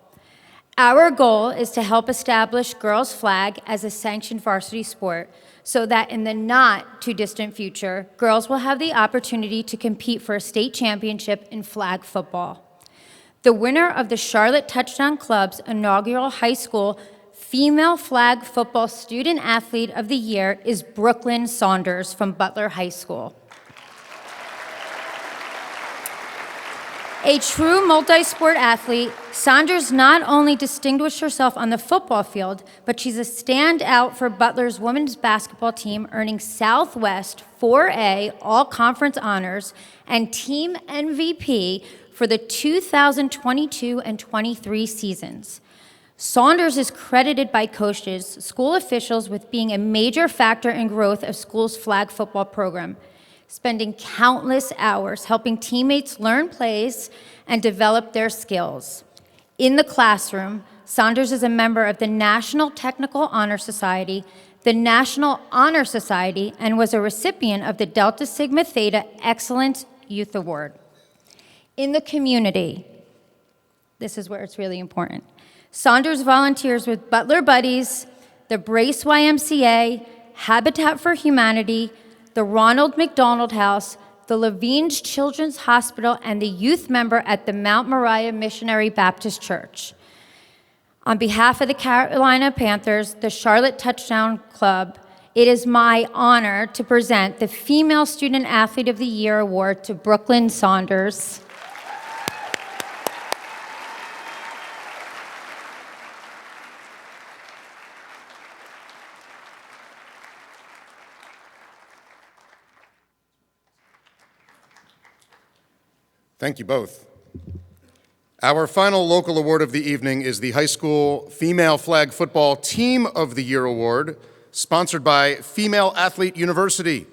Our goal is to help establish girls' flag as a sanctioned varsity sport so that in the not too distant future, girls will have the opportunity to compete for a state championship in flag football. The winner of the Charlotte Touchdown Club's inaugural high school Female Flag Football Student Athlete of the Year is Brooklyn Saunders from Butler High School. A true multi-sport athlete, Saunders not only distinguished herself on the football field, but she's a standout for Butler's women's basketball team, earning Southwest 4A All-Conference honors and team MVP for the 2022 and 23 seasons. Saunders is credited by coaches, school officials with being a major factor in growth of school's flag football program, spending countless hours helping teammates learn plays and develop their skills. In the classroom, Saunders is a member of the National Technical Honor Society, the National Honor Society, and was a recipient of the Delta Sigma Theta Excellent Youth Award. In the community, this is where it's really important. Saunders volunteers with Butler Buddies, the Brace YMCA, Habitat for Humanity, the Ronald McDonald House, the Levine's Children's Hospital, and the youth member at the Mount Moriah Missionary Baptist Church. On behalf of the Carolina Panthers, the Charlotte Touchdown Club, it is my honor to present the Female Student Athlete of the Year Award to Brooklyn Saunders. Thank you both. Our final local award of the evening is the High School Female Flag Football Team of the Year Award, sponsored by Female Athlete University.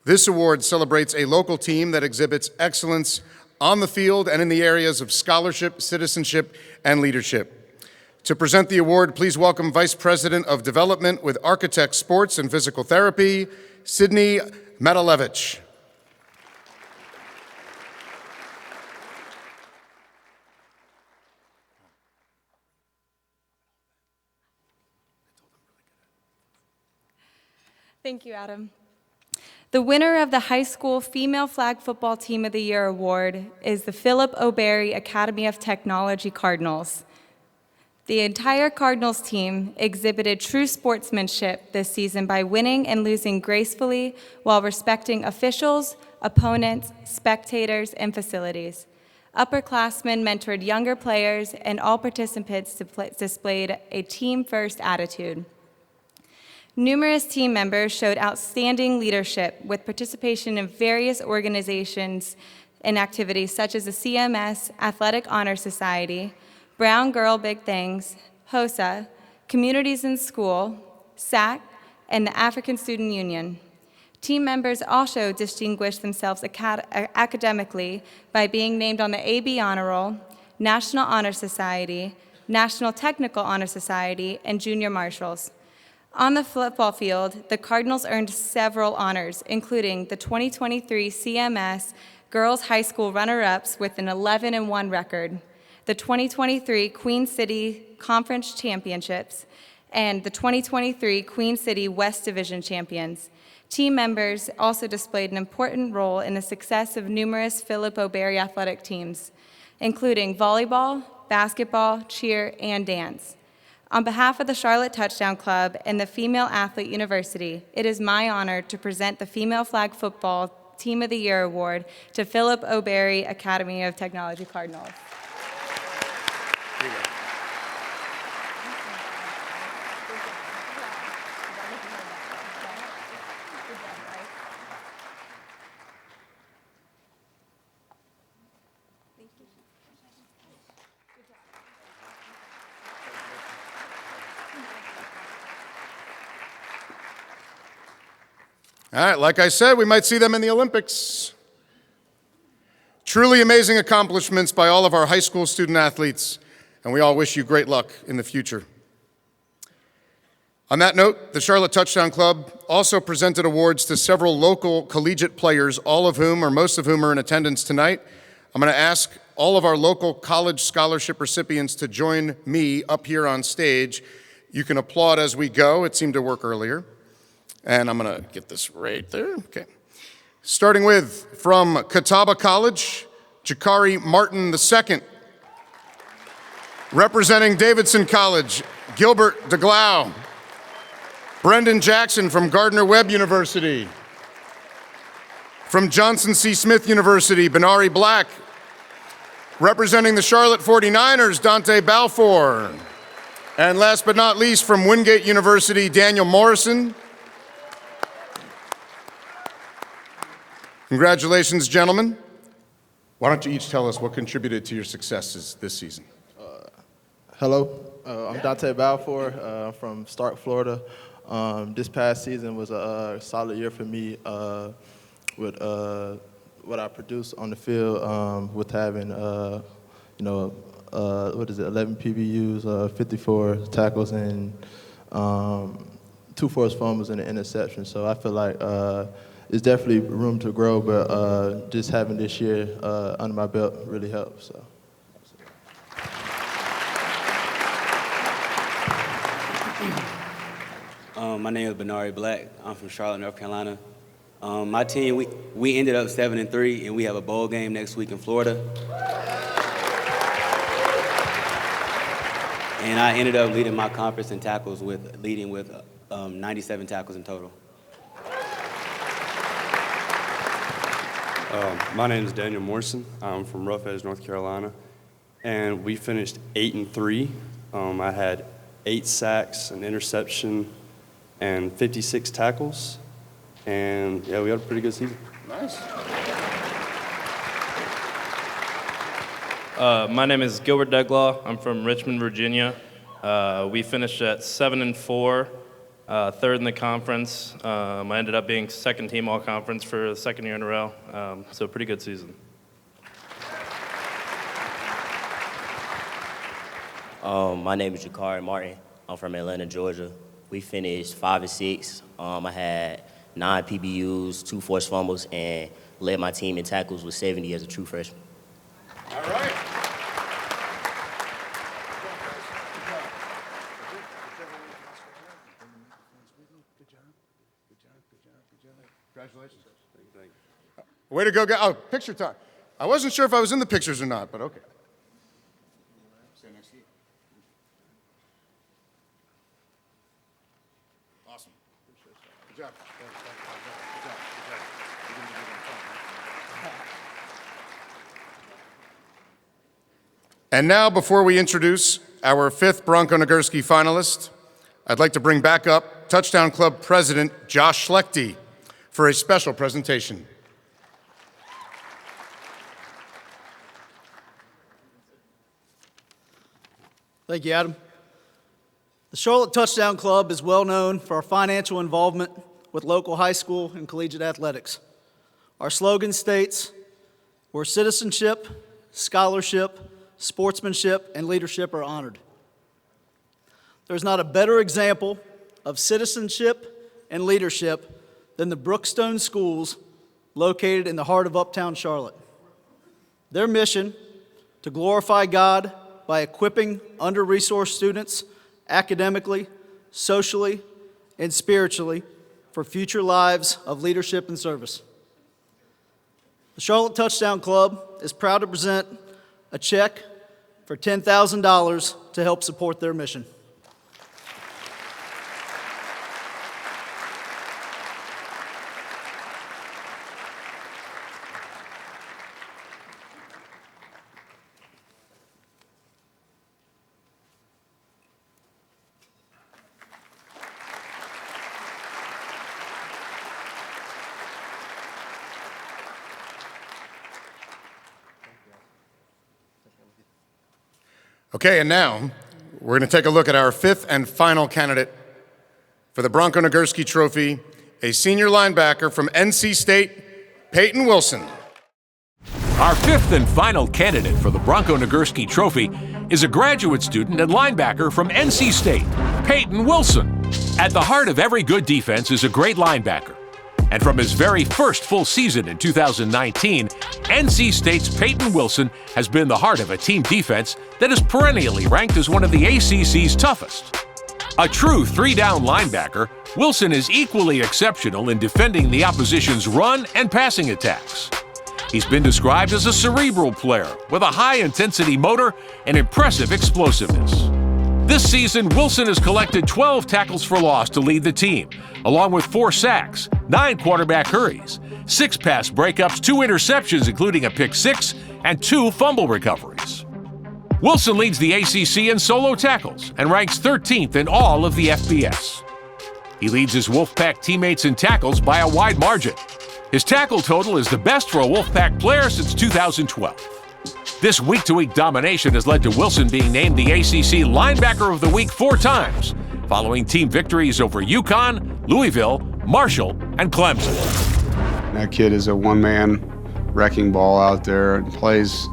This award celebrates a local team that exhibits excellence on the field and in the areas of scholarship, citizenship, and leadership. To present the award, please welcome Vice President of Development with Architect Sports and Physical Therapy, Sydney Matalevich. Thank you, Adam. The winner of the High School Female Flag Football Team of the Year Award is the Philip O'Berry Academy of Technology Cardinals. The entire Cardinals team exhibited true sportsmanship this season by winning and losing gracefully while respecting officials, opponents, spectators, and facilities. Upperclassmen mentored younger players, and all participants displayed a team-first attitude. Numerous team members showed outstanding leadership with participation in various organizations and activities such as the CMS Athletic Honor Society, Brown Girl Big Things, HOSA, Communities in School, SAC, and the African Student Union. Team members also distinguished themselves academically by being named on the AB Honor Roll, National Honor Society, National Technical Honor Society, and Junior Marshals. On the football field, the Cardinals earned several honors, including the 2023 CMS Girls High School runner-ups with an 11-1 record, the 2023 Queen City Conference Championships, and the 2023 Queen City West Division Champions. Team members also displayed an important role in the success of numerous Philip O'Berry athletic teams, including volleyball, basketball, cheer, and dance. On behalf of the Charlotte Touchdown Club and the Female Athlete University, it is my honor to present the Female Flag Football Team of the Year award to Philip O'Berry Academy of Technology Cardinals. All right, like I said, we might see them in the Olympics. Truly amazing accomplishments by all of our high school student athletes, and we all wish you great luck in the future. On that note, the Charlotte Touchdown Club also presented awards to several local collegiate players, all of whom, or most of whom, are in attendance tonight. I'm going to ask all of our local college scholarship recipients to join me up here on stage. You can applaud as we go. It seemed to work earlier. And I'm going to get this right there. Okay. Starting with, from Catawba College, Jakari Martin II. Representing Davidson College, Gilbert DeGlau. Brendan Jackson from Gardner-Webb University. From Johnson C. Smith University, Benari Black. Representing the Charlotte 49ers, Dante Balfour. And last but not least, from Wingate University, Daniel Morrison. Congratulations, gentlemen. Why don't you each tell us what contributed to your successes this season? Hello, I'm Dante Balfour from Stark, Florida. This past season was a solid year for me with what I produced on the field with having, 11 PBUs, 54 tackles, and 2 forced fumbles and an interception. So I feel like there's definitely room to grow, but just having this year under my belt really helps. So. My name is Benari Black. I'm from Charlotte, North Carolina. My team, we ended up 7-3, and we have a bowl game next week in Florida. And I ended up leading my conference in tackles with 97 tackles in total. My name is Daniel Morrison. I'm from Rough Edge, North Carolina, and we finished 8-3. I had 8 sacks, an interception, and 56 tackles, and yeah, we had a pretty good season. Nice. My name is Gilbert Deglaw. I'm from Richmond, Virginia. We finished at 7-4. Third in the conference. I ended up being second team all-conference for the second year in a row, so pretty good season. My name is Jakari Martin. I'm from Atlanta, Georgia. We finished 5-6. I had 9 PBUs, 2 forced fumbles, and led my team in tackles with 70 as a true freshman. All right. Congratulations. Way to go, guys. Oh, picture time. I wasn't sure if I was in the pictures or not, but okay. Stand next to you. Awesome. Good job. Good job. And now, before we introduce our 5th Bronko Nagurski finalist, I'd like to bring back up Touchdown Club President Josh Schlechte for a special presentation. Thank you, Adam. The Charlotte Touchdown Club is well known for our financial involvement with local high school and collegiate athletics. Our slogan states, where citizenship, scholarship, sportsmanship, and leadership are honored. There's not a better example of citizenship and leadership than the Brookstone schools located in the heart of Uptown Charlotte. Their mission to glorify God by equipping under-resourced students academically, socially, and spiritually for future lives of leadership and service. The Charlotte Touchdown Club is proud to present a check for $10,000 to help support their mission. Okay, and now we're going to take a look at our fifth and final candidate for the Bronko Nagurski Trophy, a senior linebacker from NC State, Peyton Wilson. Our fifth and final candidate for the Bronko Nagurski Trophy is a graduate student and linebacker from NC State, Peyton Wilson. At the heart of every good defense is a great linebacker. And from his very first full season in 2019, NC State's Peyton Wilson has been the heart of a team defense that is perennially ranked as one of the ACC's toughest. A true three-down linebacker, Wilson is equally exceptional in defending the opposition's run and passing attacks. He's been described as a cerebral player with a high-intensity motor and impressive explosiveness. This season, Wilson has collected 12 tackles for loss to lead the team, along with 4 sacks, 9 quarterback hurries, 6 pass breakups, 2 interceptions, including a pick 6, and 2 fumble recoveries. Wilson leads the ACC in solo tackles and ranks 13th in all of the FBS. He leads his Wolfpack teammates in tackles by a wide margin. His tackle total is the best for a Wolfpack player since 2012. This week-to-week domination has led to Wilson being named the ACC Linebacker of the Week 4 times, following team victories over UConn, Louisville, Marshall, and Clemson. That kid is a one-man wrecking ball out there and plays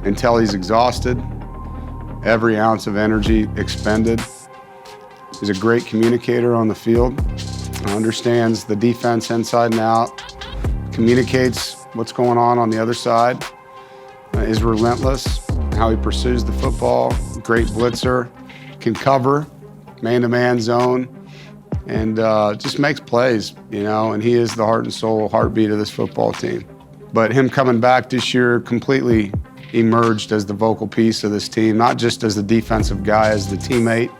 until he's exhausted, every ounce of energy expended. He's a great communicator on the field, understands the defense inside and out, communicates what's going on the other side, is relentless, how he pursues the football, great blitzer, can cover, man-to-man zone, and just makes plays, you know, and he is the heart and soul, heartbeat of this football team. But him coming back this year completely emerged as the vocal piece of this team, not just as the defensive guy, as the teammate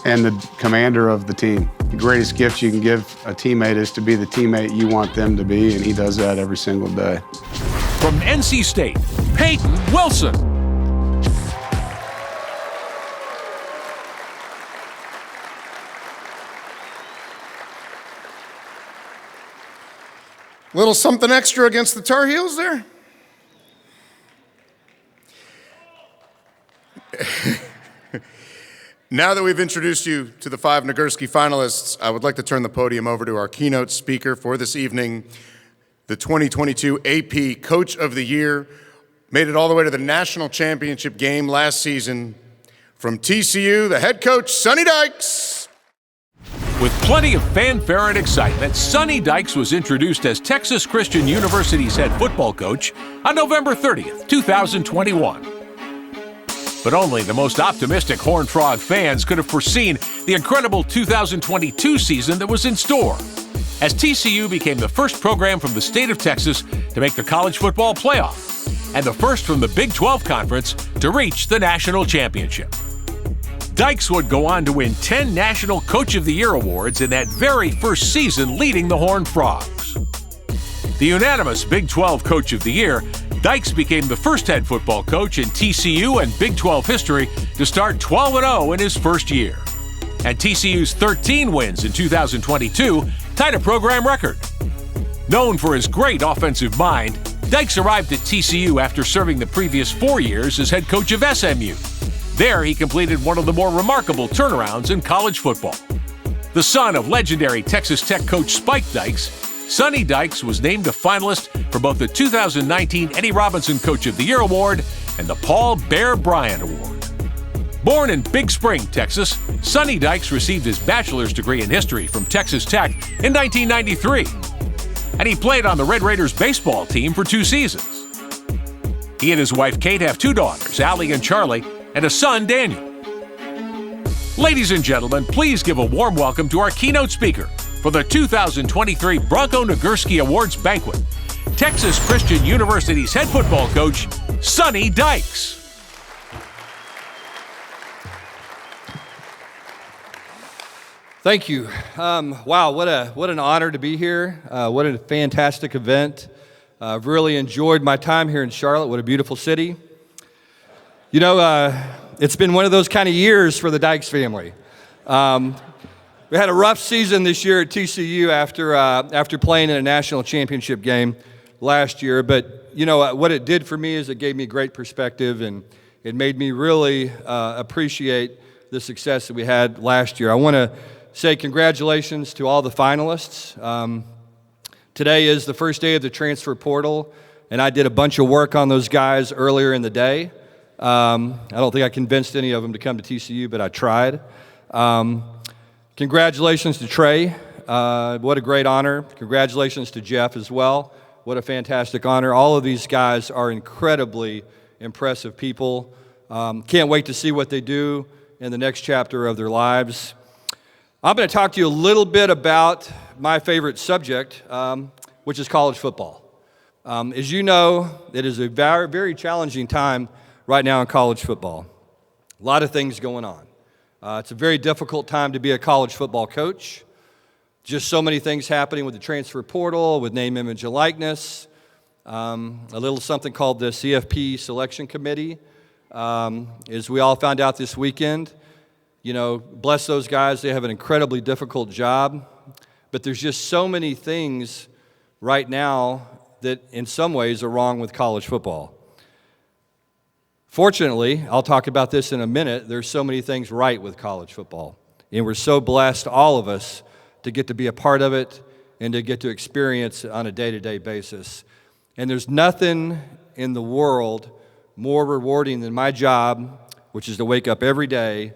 and the commander of the team. The greatest gift you can give a teammate is to be the teammate you want them to be, and he does that every single day. From NC State, Peyton Wilson. Little something extra against the Tar Heels there? Now that we've introduced you to the 5 Nagurski finalists, I would like to turn the podium over to our keynote speaker for this evening, the 2022 AP Coach of the Year, made it all the way to the national championship game last season. From TCU, the head coach, Sonny Dykes. With plenty of fanfare and excitement, Sonny Dykes was introduced as Texas Christian University's head football coach on November 30th, 2021. But only the most optimistic Horned Frog fans could have foreseen the incredible 2022 season that was in store, as TCU became the first program from the state of Texas to make the college football playoff, and the first from the Big 12 Conference to reach the national championship. Dykes would go on to win 10 National Coach of the Year awards in that very first season leading the Horned Frogs. The unanimous Big 12 Coach of the Year, Dykes became the first head football coach in TCU and Big 12 history to start 12-0 in his first year. And TCU's 13 wins in 2022 tied a program record. Known for his great offensive mind, Dykes arrived at TCU after serving the previous 4 years as head coach of SMU. There, he completed one of the more remarkable turnarounds in college football. The son of legendary Texas Tech coach Spike Dykes, Sonny Dykes was named a finalist for both the 2019 Eddie Robinson Coach of the Year Award and the Paul Bear Bryant Award. Born in Big Spring, Texas, Sonny Dykes received his bachelor's degree in history from Texas Tech in 1993, and he played on the Red Raiders baseball team for 2 seasons. He and his wife Kate have 2 daughters, Allie and Charlie, and a son, Daniel. Ladies and gentlemen, please give a warm welcome to our keynote speaker for the 2023 Bronko Nagurski Awards Banquet, Texas Christian University's head football coach, Sonny Dykes. Thank you. Wow, what an honor to be here. What a fantastic event. I've really enjoyed my time here in Charlotte. What a beautiful city. You know, it's been one of those kind of years for the Dykes family. We had a rough season this year at TCU after playing in a national championship game last year. But, you know, what it did for me is it gave me great perspective. And it made me really appreciate the success that we had last year. I want to say congratulations to all the finalists. Today is the first day of the transfer portal, and I did a bunch of work on those guys earlier in the day. I don't think I convinced any of them to come to TCU, but I tried. Congratulations to Trey. What a great honor. Congratulations to Jeff as well. What a fantastic honor. All of these guys are incredibly impressive people. Can't wait to see what they do in the next chapter of their lives. I'm going to talk to you a little bit about my favorite subject, which is college football. As you know, it is a very, very challenging time right now in college football. A lot of things going on. It's a very difficult time to be a college football coach. Just so many things happening with the transfer portal, with name, image, and likeness. A little something called the CFP Selection Committee. As we all found out this weekend, you know, bless those guys, they have an incredibly difficult job. But there's just so many things right now that in some ways are wrong with college football. Fortunately, I'll talk about this in a minute, there's so many things right with college football. And we're so blessed, all of us, to get to be a part of it and to get to experience it on a day-to-day basis. And there's nothing in the world more rewarding than my job, which is to wake up every day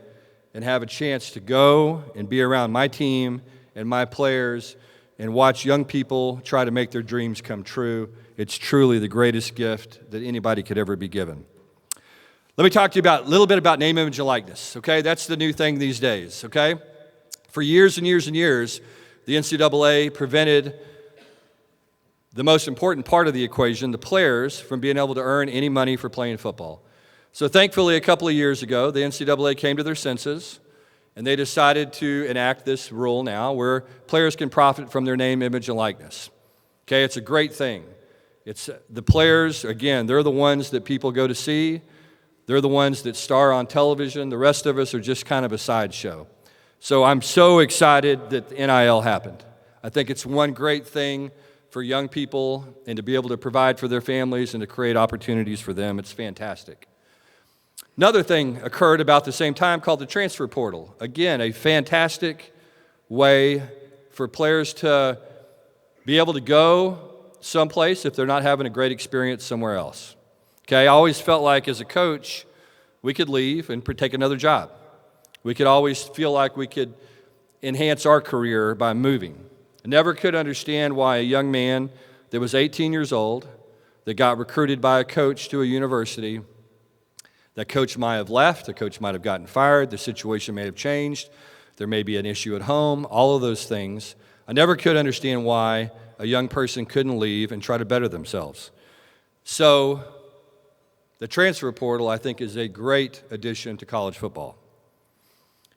and have a chance to go and be around my team and my players and watch young people try to make their dreams come true. It's truly the greatest gift that anybody could ever be given. Let me talk to you about a little bit about name, image, and likeness, okay? That's the new thing these days, okay? For years and years and years, the NCAA prevented the most important part of the equation, the players, from being able to earn any money for playing football. So thankfully, a couple of years ago, the NCAA came to their senses, and they decided to enact this rule now where players can profit from their name, image, and likeness. Okay, it's a great thing. It's the players, again, they're the ones that people go to see. They're the ones that star on television. The rest of us are just kind of a sideshow. So I'm so excited that the NIL happened. I think it's one great thing for young people and to be able to provide for their families and to create opportunities for them. It's fantastic. Another thing occurred about the same time called the transfer portal. Again, a fantastic way for players to be able to go someplace if they're not having a great experience somewhere else. Okay, I always felt like as a coach, we could leave and take another job. We could always feel like we could enhance our career by moving. I never could understand why a young man that was 18 years old, that got recruited by a coach to a university, that coach might have left, the coach might have gotten fired, the situation may have changed, there may be an issue at home, all of those things. I never could understand why a young person couldn't leave and try to better themselves. So the transfer portal, I think, is a great addition to college football.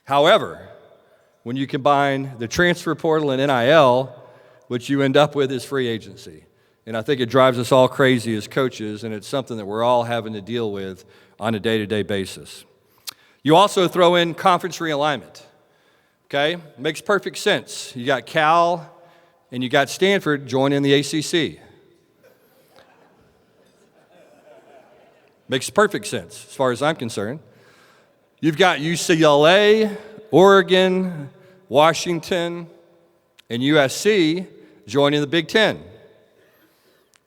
However, when you combine the transfer portal and NIL, what you end up with is free agency. And I think it drives us all crazy as coaches, and it's something that we're all having to deal with on a day-to-day basis. You also throw in conference realignment, okay? Makes perfect sense. You got Cal and you got Stanford joining the ACC. Makes perfect sense as far as I'm concerned. You've got UCLA, Oregon, Washington, and USC joining the Big Ten.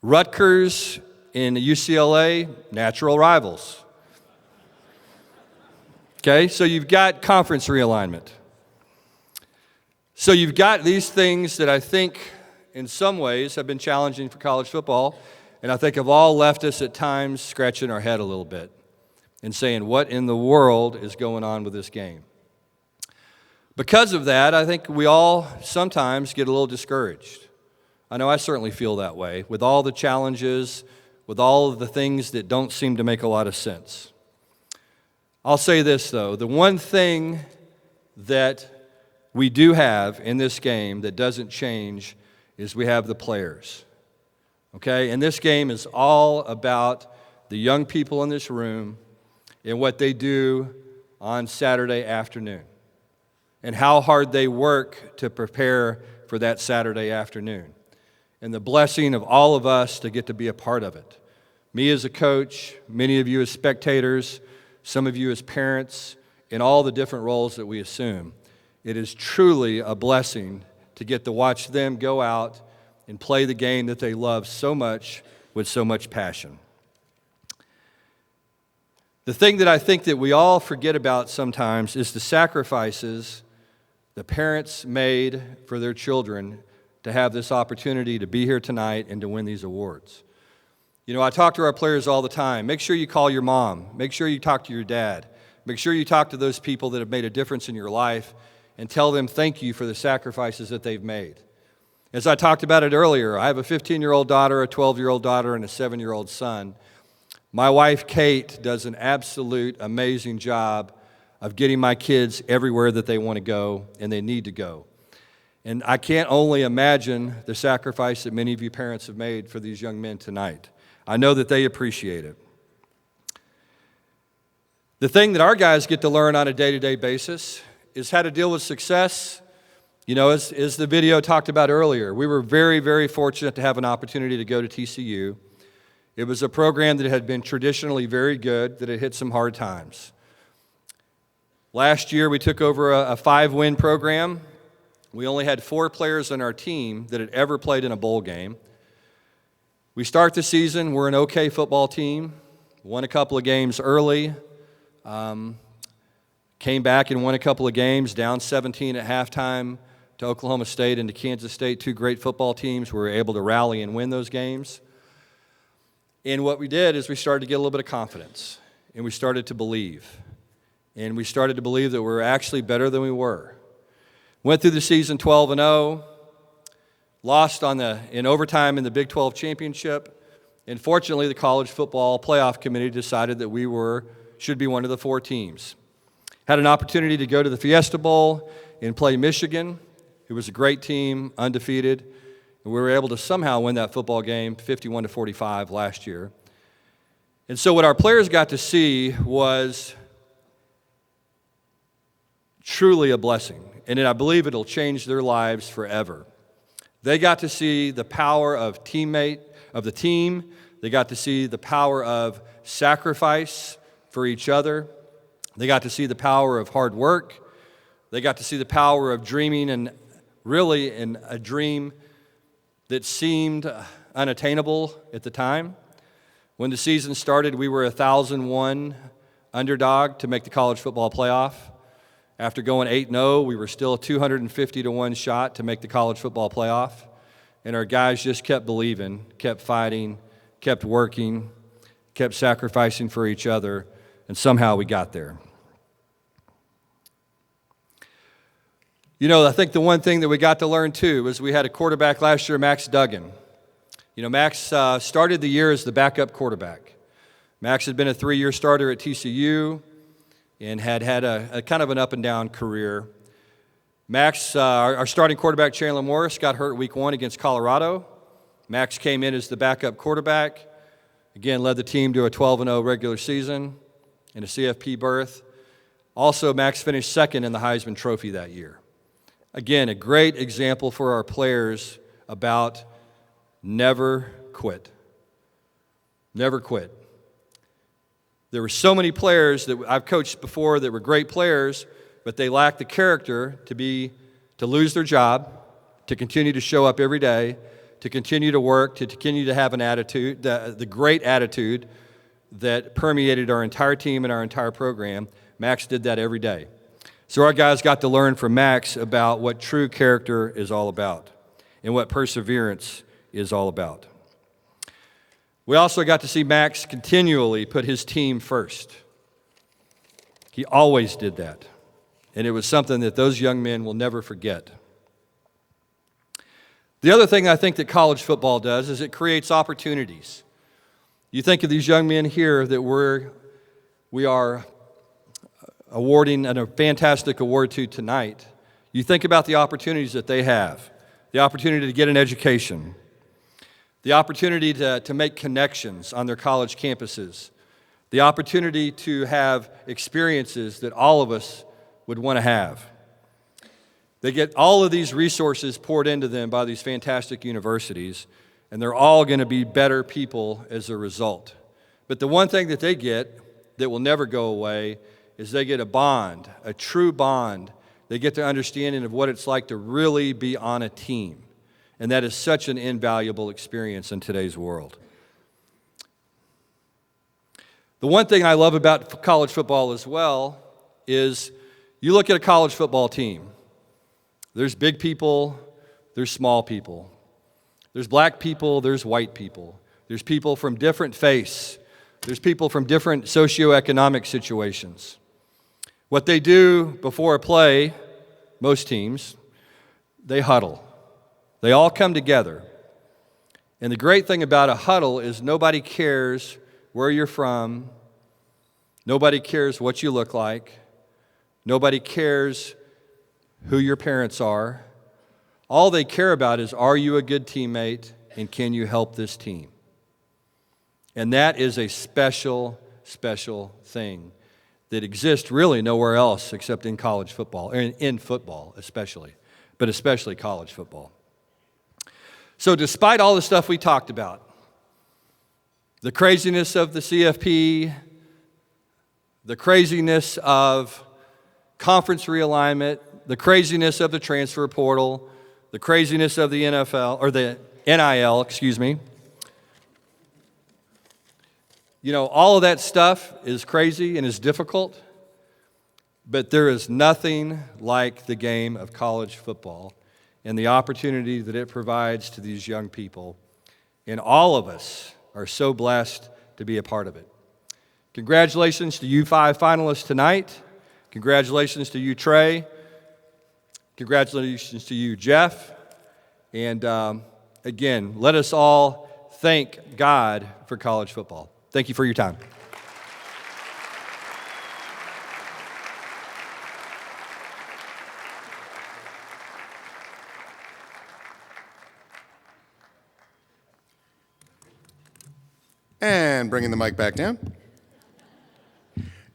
Rutgers and UCLA, natural rivals. Okay, so you've got conference realignment. So you've got these things that I think in some ways have been challenging for college football, and I think have all left us at times scratching our head a little bit and saying, what in the world is going on with this game? Because of that, I think we all sometimes get a little discouraged. I know I certainly feel that way with all the challenges, with all of the things that don't seem to make a lot of sense. I'll say this, though. The one thing that we do have in this game that doesn't change is we have the players. Okay? And this game is all about the young people in this room and what they do on Saturday afternoon and how hard they work to prepare for that Saturday afternoon and the blessing of all of us to get to be a part of it. me as a coach, many of you as spectators, some of you as parents, in all the different roles that we assume. It is truly a blessing to get to watch them go out and play the game that they love so much with so much passion. The thing that I think that we all forget about sometimes is the sacrifices the parents made for their children to have this opportunity to be here tonight and to win these awards. You know, I talk to our players all the time. Make sure you call your mom. Make sure you talk to your dad. Make sure you talk to those people that have made a difference in your life and tell them thank you for the sacrifices that they've made. As I talked about it earlier, I have a 15-year-old daughter, a 12-year-old daughter, and a 7-year-old son. My wife, Kate, does an absolute amazing job of getting my kids everywhere that they want to go and they need to go. And I can't only imagine the sacrifice that many of you parents have made for these young men tonight. I know that they appreciate it. The thing that our guys get to learn on a day-to-day basis is how to deal with success. You know, as the video talked about earlier, we were very, very fortunate to have an opportunity to go to TCU. It was a program that had been traditionally very good, that had hit some hard times. Last year, we took over a 5-win program. We only had 4 players on our team that had ever played in a bowl game. We start the season, we're an okay football team, won a couple of games early, came back and won a couple of games, down 17 at halftime to Oklahoma State and to Kansas State, 2 great football teams. We were able to rally and win those games. And what we did is we started to get a little bit of confidence, and we started to believe. And we started to believe that we were actually better than we were. Went through the season 12-0, lost in overtime in the Big 12 championship, and fortunately the College Football Playoff Committee decided that we should be one of the 4 teams. Had an opportunity to go to the Fiesta Bowl and play Michigan, who was a great team, undefeated, and we were able to somehow win that football game 51-45 last year. And so what our players got to see was truly a blessing, and I believe it'll change their lives forever. They got to see the power of the team. They got to see the power of sacrifice for each other. They got to see the power of hard work. They got to see the power of dreaming, and really in a dream that seemed unattainable at the time. When the season started, we were a 1,001 underdog to make the college football playoff. After going 8-0, we were still a 250-1 shot to make the college football playoff. And our guys just kept believing, kept fighting, kept working, kept sacrificing for each other, and somehow we got there. You know, I think the one thing that we got to learn too was we had a quarterback last year, Max Duggan. You know, Max started the year as the backup quarterback. Max had been a 3-year starter at TCU and had a kind of an up-and-down career. Max, our starting quarterback, Chandler Morris, got hurt week 1 against Colorado. Max came in as the backup quarterback, again, led the team to a 12-0 regular season and a CFP berth. Also, Max finished second in the Heisman Trophy that year. Again, a great example for our players about never quit. Never quit. There were so many players that I've coached before that were great players, but they lacked the character to lose their job, to continue to show up every day, to continue to work, to continue to have an attitude, the great attitude that permeated our entire team and our entire program. Max did that every day. So our guys got to learn from Max about what true character is all about and what perseverance is all about. We also got to see Max continually put his team first. He always did that. And it was something that those young men will never forget. The other thing I think that college football does is it creates opportunities. You think of these young men here that we are awarding a fantastic award to tonight. You think about the opportunities that they have, the opportunity to get an education, the opportunity to make connections on their college campuses, the opportunity to have experiences that all of us would want to have. They get all of these resources poured into them by these fantastic universities, and they're all going to be better people as a result. But the one thing that they get that will never go away is they get a bond, a true bond. They get the understanding of what it's like to really be on a team. And that is such an invaluable experience in today's world. The one thing I love about college football as well is you look at a college football team. There's big people, there's small people. There's black people, there's white people. There's people from different faiths. There's people from different socioeconomic situations. What they do before a play, most teams, they huddle. They all come together. And the great thing about a huddle is nobody cares where you're from. Nobody cares what you look like. Nobody cares who your parents are. All they care about is, are you a good teammate and can you help this team? And that is a special, special thing that exists really nowhere else except in college football, in football especially, but especially college football. So despite all the stuff we talked about, the craziness of the CFP, the craziness of conference realignment, the craziness of the transfer portal, the craziness of the NFL, or the NIL, excuse me. You know, all of that stuff is crazy and is difficult, but there is nothing like the game of college football and the opportunity that it provides to these young people. And all of us are so blessed to be a part of it. Congratulations to you 5 finalists tonight. Congratulations to you, Trey. Congratulations to you, Jeff. And again, let us all thank God for college football. Thank you for your time. And bringing the mic back down.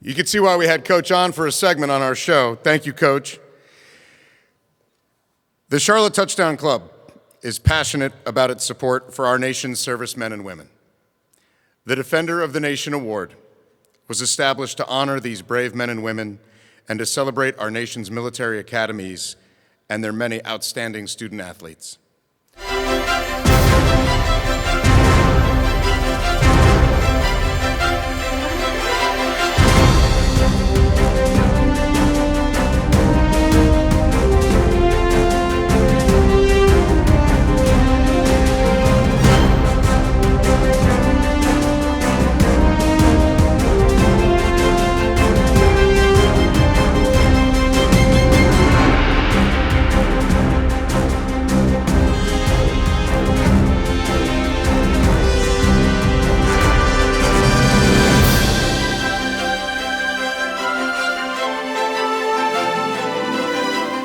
You can see why we had Coach on for a segment on our show. Thank you, Coach. The Charlotte Touchdown Club is passionate about its support for our nation's servicemen and women. The Defender of the Nation Award was established to honor these brave men and women and to celebrate our nation's military academies and their many outstanding student athletes.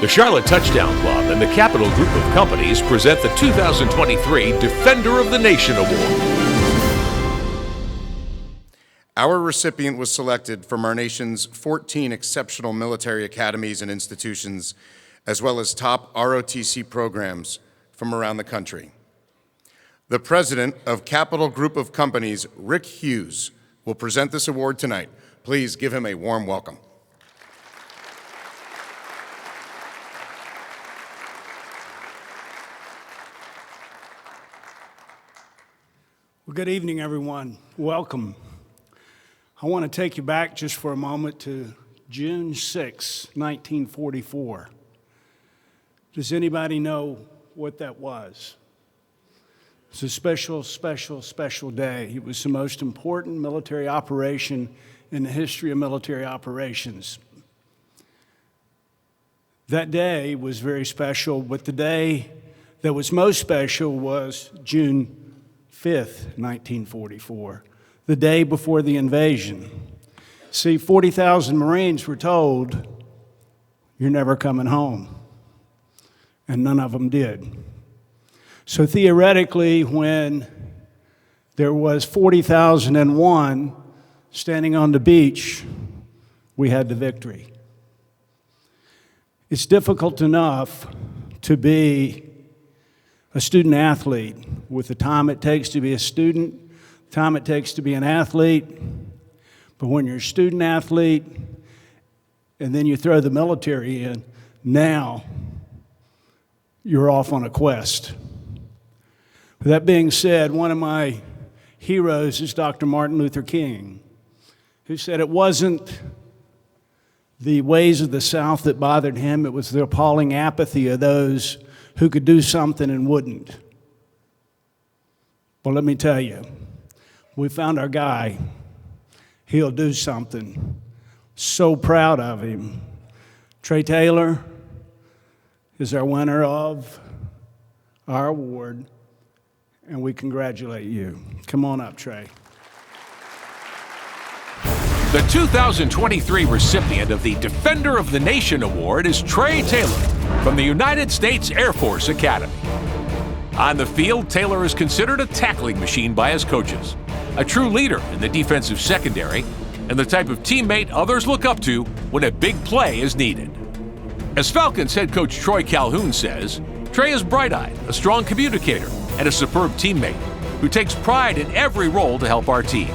The Charlotte Touchdown Club and the Capital Group of Companies present the 2023 Defender of the Nation Award. Our recipient was selected from our nation's 14 exceptional military academies and institutions, as well as top ROTC programs from around the country. The president of Capital Group of Companies, Rick Hughes, will present this award tonight. Please give him a warm welcome. Well, good evening, everyone. Welcome. I want to take you back just for a moment to June 6, 1944. Does anybody know what that was? It's a special, special, special day. It was the most important military operation in the history of military operations. That day was very special, but the day that was most special was June 5th, 1944, the day before the invasion. See, 40,000 Marines were told, "You're never coming home," and none of them did. So theoretically, when there was 40,001 standing on the beach, we had the victory. It's difficult enough to be a student athlete with the time it takes to be a student, time it takes to be an athlete, but when you're a student athlete, and then you throw the military in, now you're off on a quest. With that being said, one of my heroes is Dr. Martin Luther King, who said it wasn't the ways of the South that bothered him, it was the appalling apathy of those who could do something and wouldn't. Well, let me tell you, we found our guy. He'll do something. So proud of him. Trey Taylor is our winner of our award, and we congratulate you. Come on up, Trey. The 2023 recipient of the Defender of the Nation Award is Trey Taylor from the United States Air Force Academy. On the field, Taylor is considered a tackling machine by his coaches, a true leader in the defensive secondary, and the type of teammate others look up to when a big play is needed. As Falcons head coach Troy Calhoun says, Trey is bright-eyed, a strong communicator, and a superb teammate who takes pride in every role to help our team.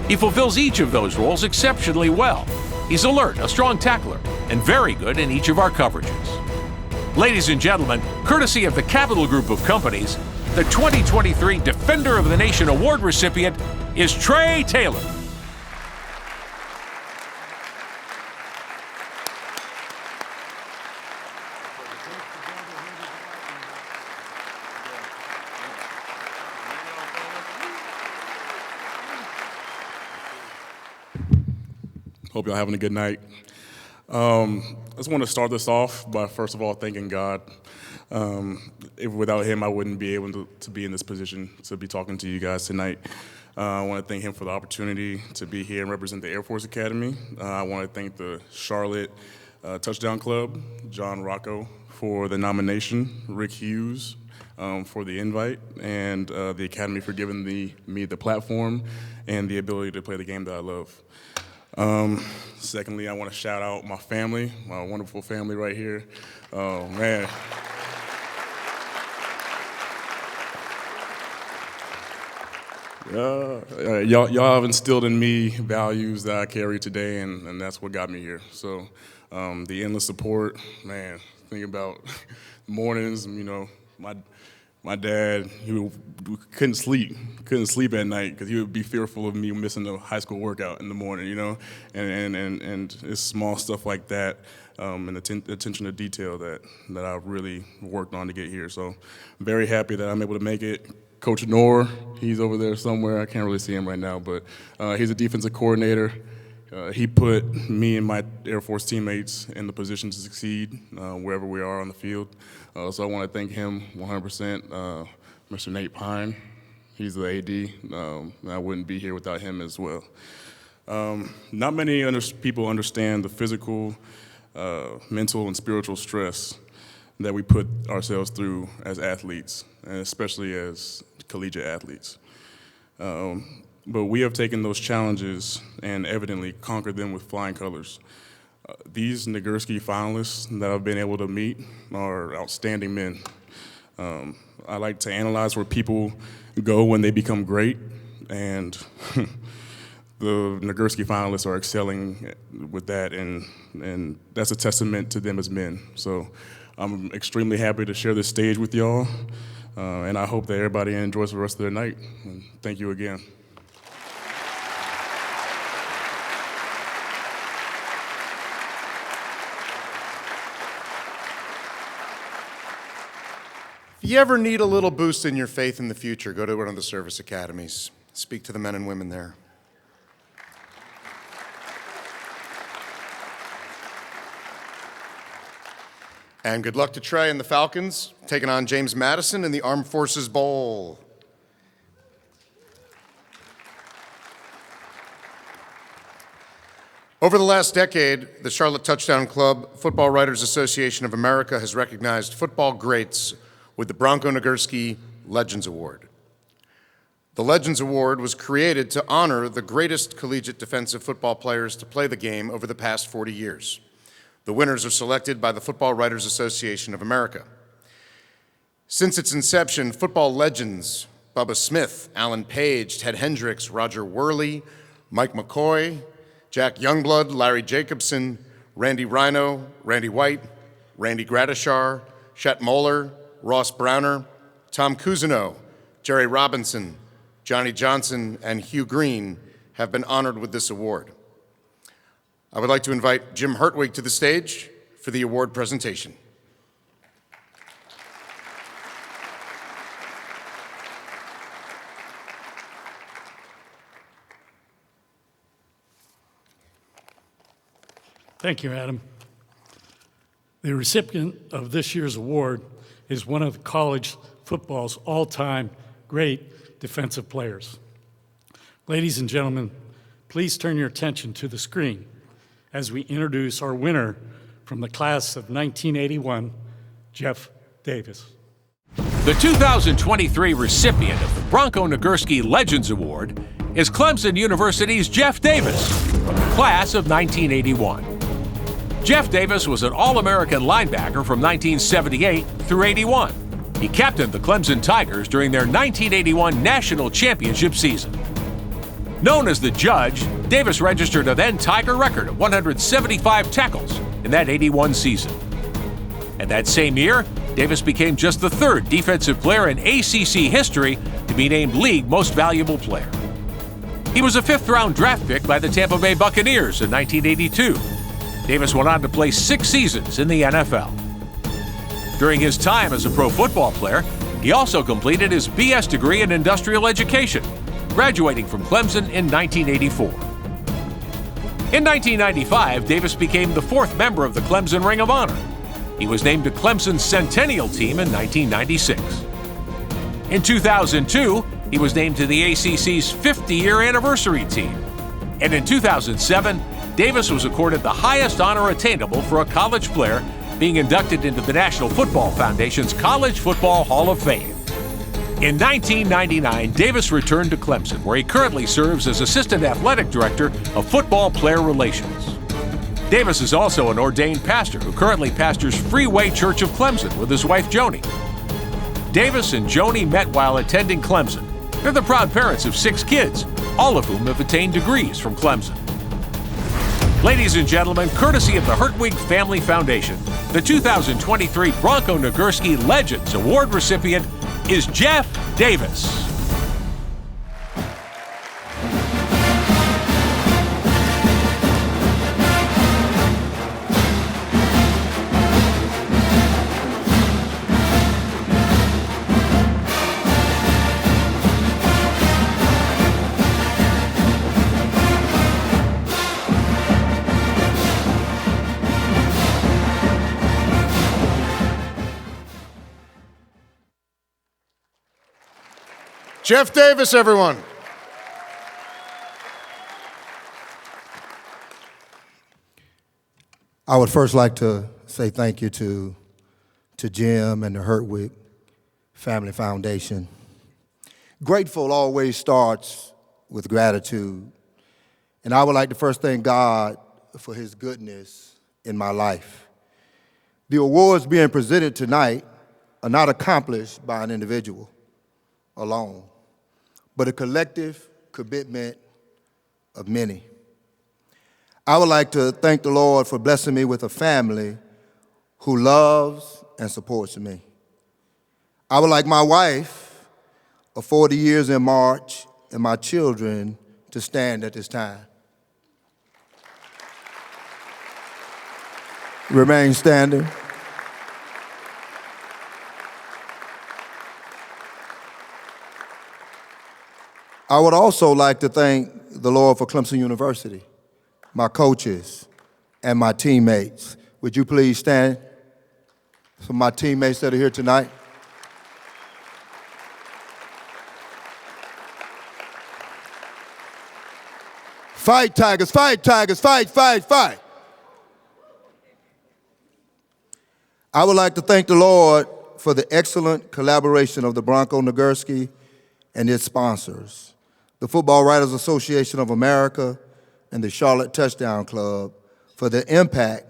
He fulfills each of those roles exceptionally well. He's alert, a strong tackler, and very good in each of our coverages. Ladies and gentlemen, courtesy of the Capital Group of Companies, the 2023 Defender of the Nation Award recipient is Trey Taylor. Hope y'all having a good night. I just want to start this off by first of all thanking God. Without him, I wouldn't be able to be in this position to be talking to you guys tonight. I want to thank him for the opportunity to be here and represent the Air Force Academy. I want to thank the Charlotte Touchdown Club, John Rocco for the nomination, Rick Hughes for the invite, and the Academy for giving me the platform and the ability to play the game that I love. Secondly, I want to shout out my family, my wonderful family right here. Oh, man. Y'all have instilled in me values that I carry today, and that's what got me here. So the endless support, man, think about mornings, you know, my dad, he couldn't sleep at night because he would be fearful of me missing the high school workout in the morning, you know, and it's small stuff like that and attention to detail that I've really worked on to get here. So I'm very happy that I'm able to make it. Coach Knorr, he's over there somewhere. I can't really see him right now, but he's a defensive coordinator. He put me and my Air Force teammates in the position to succeed wherever we are on the field. So I want to thank him 100%. Mr. Nate Pine, he's the AD. I wouldn't be here without him as well. Not many people understand the physical, mental, and spiritual stress that we put ourselves through as athletes, and especially as collegiate athletes. But we have taken those challenges and evidently conquered them with flying colors. These Nagurski finalists that I've been able to meet are outstanding men. I like to analyze where people go when they become great, and the Nagurski finalists are excelling with that, and that's a testament to them as men. So I'm extremely happy to share this stage with y'all, and I hope that everybody enjoys the rest of their night. And thank you again. If you ever need a little boost in your faith in the future, go to one of the service academies. Speak to the men and women there. And good luck to Trey and the Falcons, taking on James Madison in the Armed Forces Bowl. Over the last decade, the Charlotte Touchdown Club, Football Writers Association of America has recognized football greats with the Bronko Nagurski Legends Award. The Legends Award was created to honor the greatest collegiate defensive football players to play the game over the past 40 years. The winners are selected by the Football Writers Association of America. Since its inception, Football Legends Bubba Smith, Alan Page, Ted Hendricks, Roger Worley, Mike McCoy, Jack Youngblood, Larry Jacobson, Randy Rhino, Randy White, Randy Gradishar, Chet Moeller, Ross Browner, Tom Cousineau, Jerry Robinson, Johnny Johnson, and Hugh Green have been honored with this award. I would like to invite Jim Hertwig to the stage for the award presentation. Thank you, Adam. The recipient of this year's award is one of college football's all-time great defensive players. Ladies and gentlemen, please turn your attention to the screen as we introduce our winner from the class of 1981, Jeff Davis. The 2023 recipient of the Bronko Nagurski Legends Award is Clemson University's Jeff Davis from the class of 1981. Jeff Davis was an All-American linebacker from 1978 through 81. He captained the Clemson Tigers during their 1981 national championship season. Known as the Judge, Davis registered a then Tiger record of 175 tackles in that 81 season. And that same year, Davis became just the third defensive player in ACC history to be named League Most Valuable Player. He was a fifth-round draft pick by the Tampa Bay Buccaneers in 1982. Davis went on to play 6 seasons in the NFL. During his time as a pro football player, he also completed his BS degree in industrial education, graduating from Clemson in 1984. In 1995, Davis became the 4th member of the Clemson Ring of Honor. He was named to Clemson's Centennial Team in 1996. In 2002, he was named to the ACC's 50-year anniversary team. And in 2007, Davis was accorded the highest honor attainable for a college player, being inducted into the National Football Foundation's College Football Hall of Fame. In 1999, Davis returned to Clemson, where he currently serves as Assistant Athletic Director of Football Player Relations. Davis is also an ordained pastor who currently pastors Freeway Church of Clemson with his wife, Joni. Davis and Joni met while attending Clemson. They're the proud parents of 6 kids, all of whom have attained degrees from Clemson. Ladies and gentlemen, courtesy of the Hertwig Family Foundation, the 2023 Bronko Nagurski Legends Award recipient is Jeff Davis. Jeff Davis, everyone. I would first like to say thank you to Jim and the Hertwig Family Foundation. Grateful always starts with gratitude. And I would like to first thank God for his goodness in my life. The awards being presented tonight are not accomplished by an individual alone, but a collective commitment of many. I would like to thank the Lord for blessing me with a family who loves and supports me. I would like my wife of 40 years in March and my children to stand at this time. Remain standing. I would also like to thank the Lord for Clemson University, my coaches, and my teammates. Would you please stand for my teammates that are here tonight? Fight, Tigers, fight, Tigers, fight, fight, fight. I would like to thank the Lord for the excellent collaboration of the Bronko Nagurski and its sponsors, the Football Writers Association of America and the Charlotte Touchdown Club, for their impact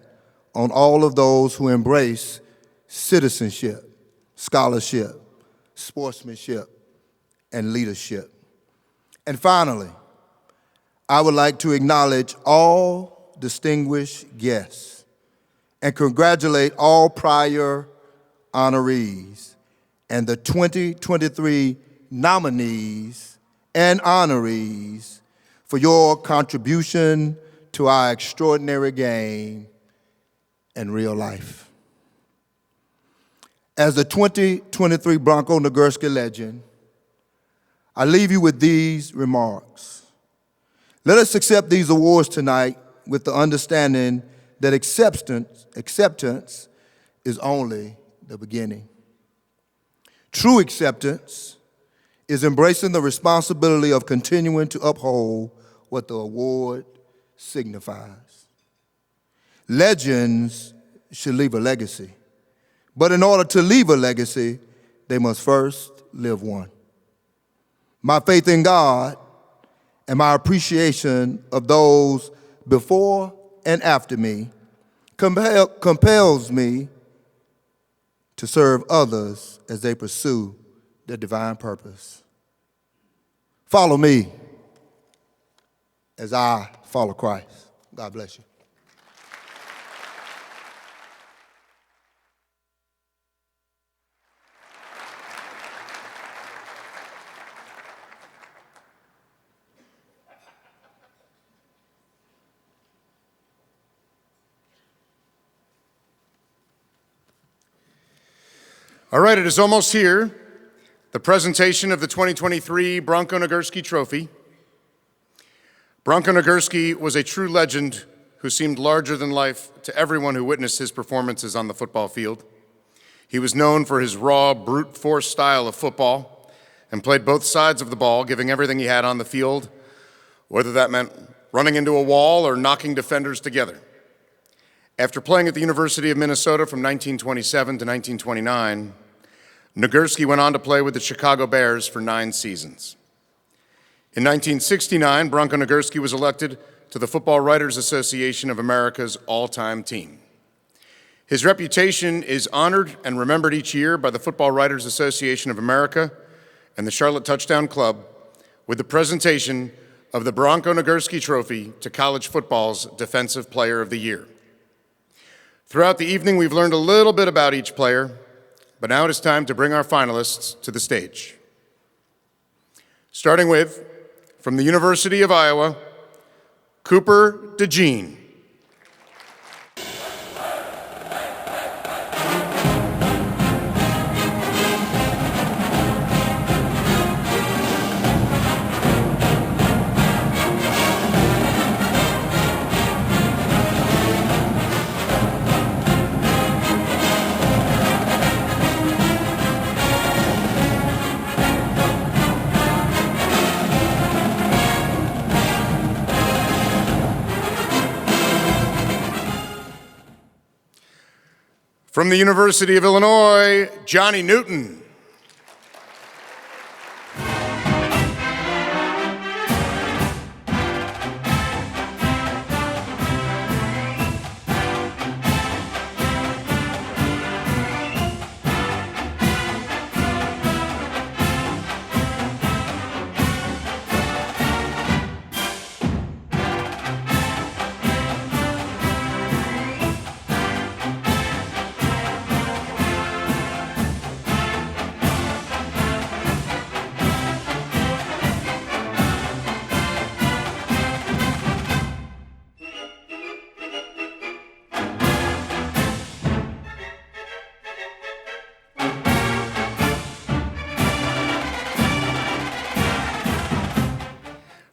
on all of those who embrace citizenship, scholarship, sportsmanship, and leadership. And finally, I would like to acknowledge all distinguished guests and congratulate all prior honorees and the 2023 nominees and honorees for your contribution to our extraordinary game and real life. As the 2023 Bronko Nagurski legend, I leave you with these remarks. Let us accept these awards tonight with the understanding that acceptance is only the beginning. True acceptance is embracing the responsibility of continuing to uphold what the award signifies. Legends should leave a legacy, but in order to leave a legacy, they must first live one. My faith in God and my appreciation of those before and after me compels me to serve others as they pursue their divine purpose. Follow me as I follow Christ. God bless you. All right, it is almost here. The presentation of the 2023 Bronko Nagurski Trophy. Bronko Nagurski was a true legend who seemed larger than life to everyone who witnessed his performances on the football field. He was known for his raw, brute force style of football and played both sides of the ball, giving everything he had on the field, whether that meant running into a wall or knocking defenders together. After playing at the University of Minnesota from 1927 to 1929, Nagurski went on to play with the Chicago Bears for 9 seasons. In 1969, Bronko Nagurski was elected to the Football Writers Association of America's all-time team. His reputation is honored and remembered each year by the Football Writers Association of America and the Charlotte Touchdown Club with the presentation of the Bronko Nagurski Trophy to college football's Defensive Player of the Year. Throughout the evening, we've learned a little bit about each player, but now it is time to bring our finalists to the stage. Starting with, from the University of Iowa, Cooper DeJean. From the University of Illinois, Johnny Newton.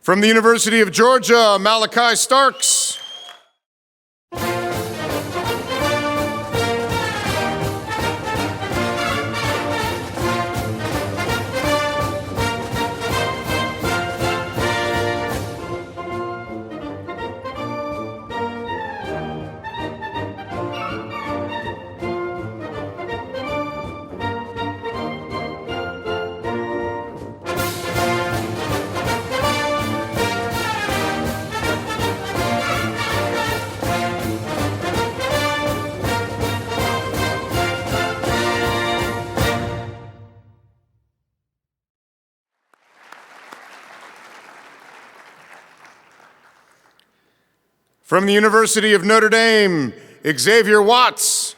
From the University of Georgia, Malachi Starks. From the University of Notre Dame, Xavier Watts.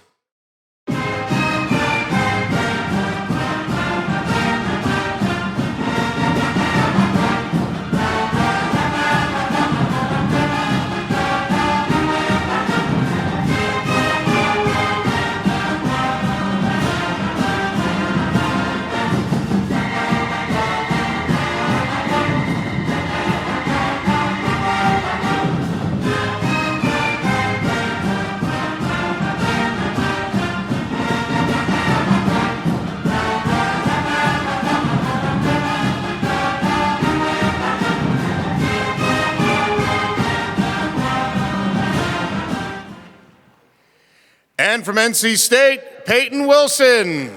And from NC State, Peyton Wilson.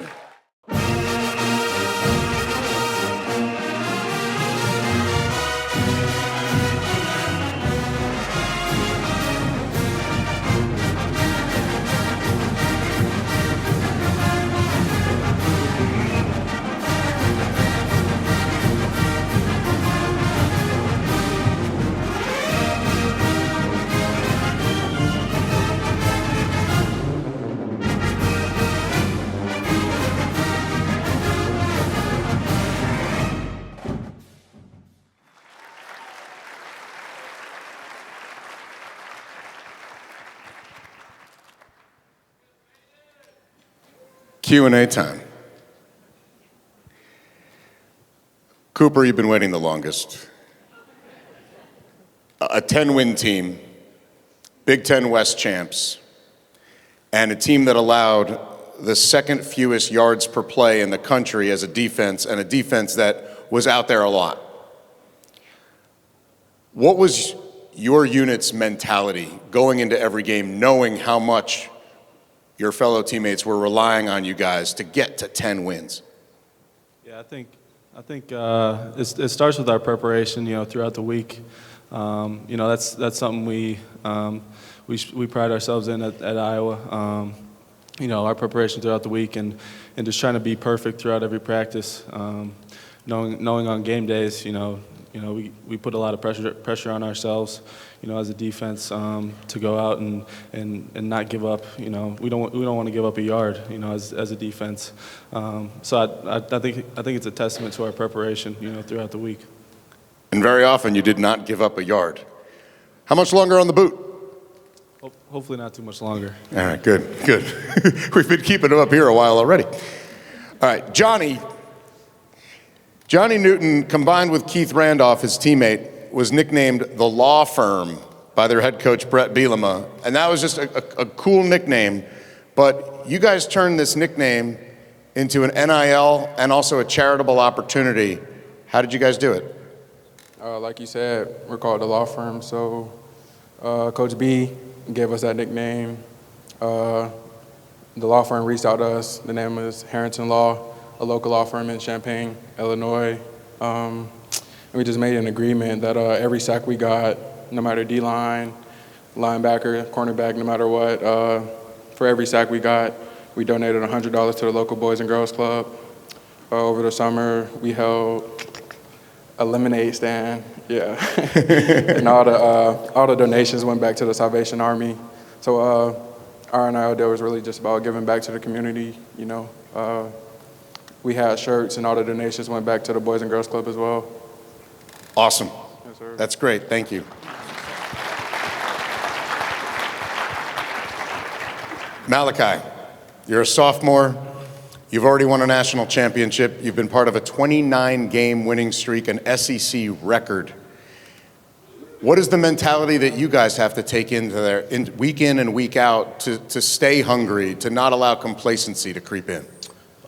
Q&A time. Cooper, you've been waiting the longest. A 10-win team, Big Ten West champs, and a team that allowed the second fewest yards per play in the country as a defense, and a defense that was out there a lot. What was your unit's mentality going into every game, knowing how much your fellow teammates were relying on you guys to get to 10 wins? Yeah, I think it starts with our preparation. Throughout the week. That's something we pride ourselves in at Iowa. Our preparation throughout the week and just trying to be perfect throughout every practice. Knowing on game days, we put a lot of pressure on ourselves, as a defense, to go out and not give up. We don't want to give up a yard, as a defense. So I think it's a testament to our preparation, throughout the week. And very often you did not give up a yard. How much longer on the boot? Hopefully not too much longer. All right, good. We've been keeping it up here a while already. All right, Johnny Newton, combined with Keith Randolph, his teammate, was nicknamed the Law Firm by their head coach, Brett Bielema. And that was just a cool nickname. But you guys turned this nickname into an NIL and also a charitable opportunity. How did you guys do it? Like you said, we're called the Law Firm. So Coach B gave us that nickname. The law firm reached out to us. The name is Harrington Law, a local law firm in Champaign, Illinois. And we just made an agreement that every sack we got, no matter D-line, linebacker, cornerback, no matter what, for every sack we got, we donated $100 to the local Boys and Girls Club. Over the summer, we held a lemonade stand, yeah. And all the donations went back to the Salvation Army. So our NIL deal was really just about giving back to the community, We had shirts and all the donations went back to the Boys and Girls Club as well. Awesome. Yes, sir. That's great, thank you. Malachi, you're a sophomore. You've already won a national championship. You've been part of a 29-game winning streak, an SEC record. What is the mentality that you guys have to take into there week in and week out to stay hungry, to not allow complacency to creep in?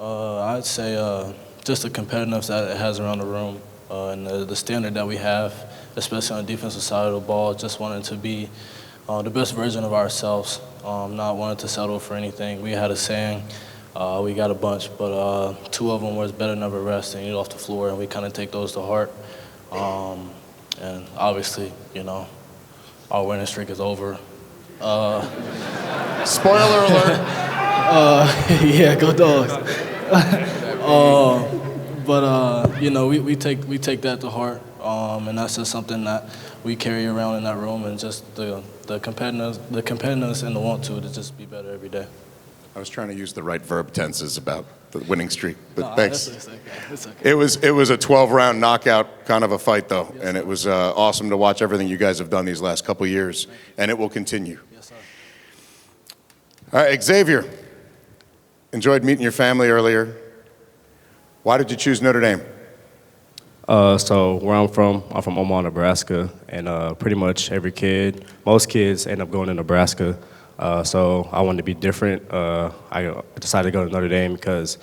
I'd say just the competitiveness that it has around the room and the standard that we have, especially on the defensive side of the ball, just wanting to be the best version of ourselves, not wanting to settle for anything. We had a saying, we got a bunch, but two of them was better never rest and get off the floor, and we kind of take those to heart. And obviously, our winning streak is over. Spoiler alert. Yeah, go Dogs. But we take that to heart. and that's just something that we carry around in that room, and just the competitiveness and the want to just be better every day. I was trying to use the right verb tenses about the winning streak, but No, thanks. it's okay. It's okay. It was a 12-round knockout kind of a fight, though, and it was awesome to watch everything you guys have done these last couple years, and it will continue. Yes, sir. All right, Xavier, enjoyed meeting your family earlier. Why did you choose Notre Dame? So where I'm from Omaha, Nebraska, and pretty much most kids end up going to Nebraska. So I wanted to be different. I decided to go to Notre Dame because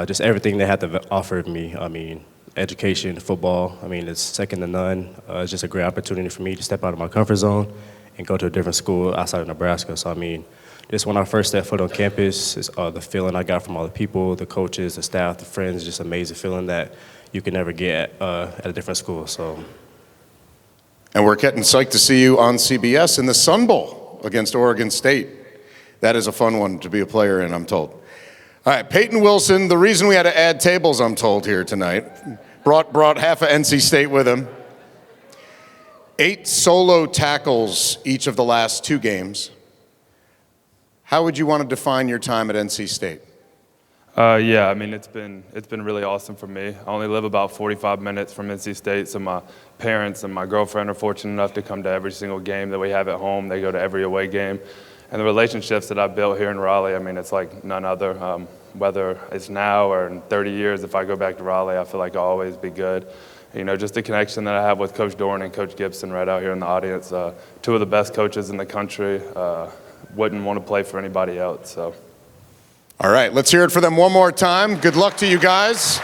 just everything they had to offer me. I mean, education, football, I mean, it's second to none. It's just a great opportunity for me to step out of my comfort zone and go to a different school outside of Nebraska. So, I mean, just when I first stepped foot on campus, the feeling I got from all the people, the coaches, the staff, the friends, just amazing feeling that you can never get at a different school. So. And we're getting psyched to see you on CBS in the Sun Bowl against Oregon State. That is a fun one to be a player in, I'm told. All right, Peyton Wilson, the reason we had to add tables, I'm told, here tonight, brought half of NC State with him. 8 solo tackles each of the last 2 games. How would you want to define your time at NC State? Yeah, I mean, it's been really awesome for me. I only live about 45 minutes from NC State, so my parents and my girlfriend are fortunate enough to come to every single game that we have at home. They go to every away game. And the relationships that I've built here in Raleigh, I mean, it's like none other. Whether it's now or in 30 years, if I go back to Raleigh, I feel like I'll always be good. You know, just the connection that I have with Coach Dorn and Coach Gibson right out here in the audience, 2 of the best coaches in the country, wouldn't want to play for anybody else, so. All right, let's hear it for them one more time. Good luck to you guys.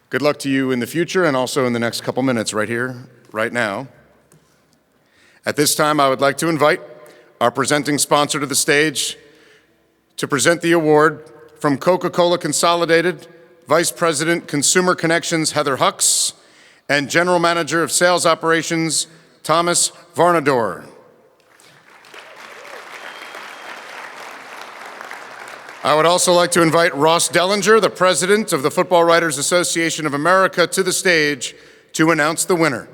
Good luck to you in the future and also in the next couple minutes right here, right now. At this time, I would like to invite our presenting sponsor to the stage to present the award from Coca-Cola Consolidated, Vice President, Consumer Connections, Heather Hucks, and General Manager of Sales Operations, Thomas Varnador. I would also like to invite Ross Dellinger, the President of the Football Writers Association of America, to the stage to announce the winner.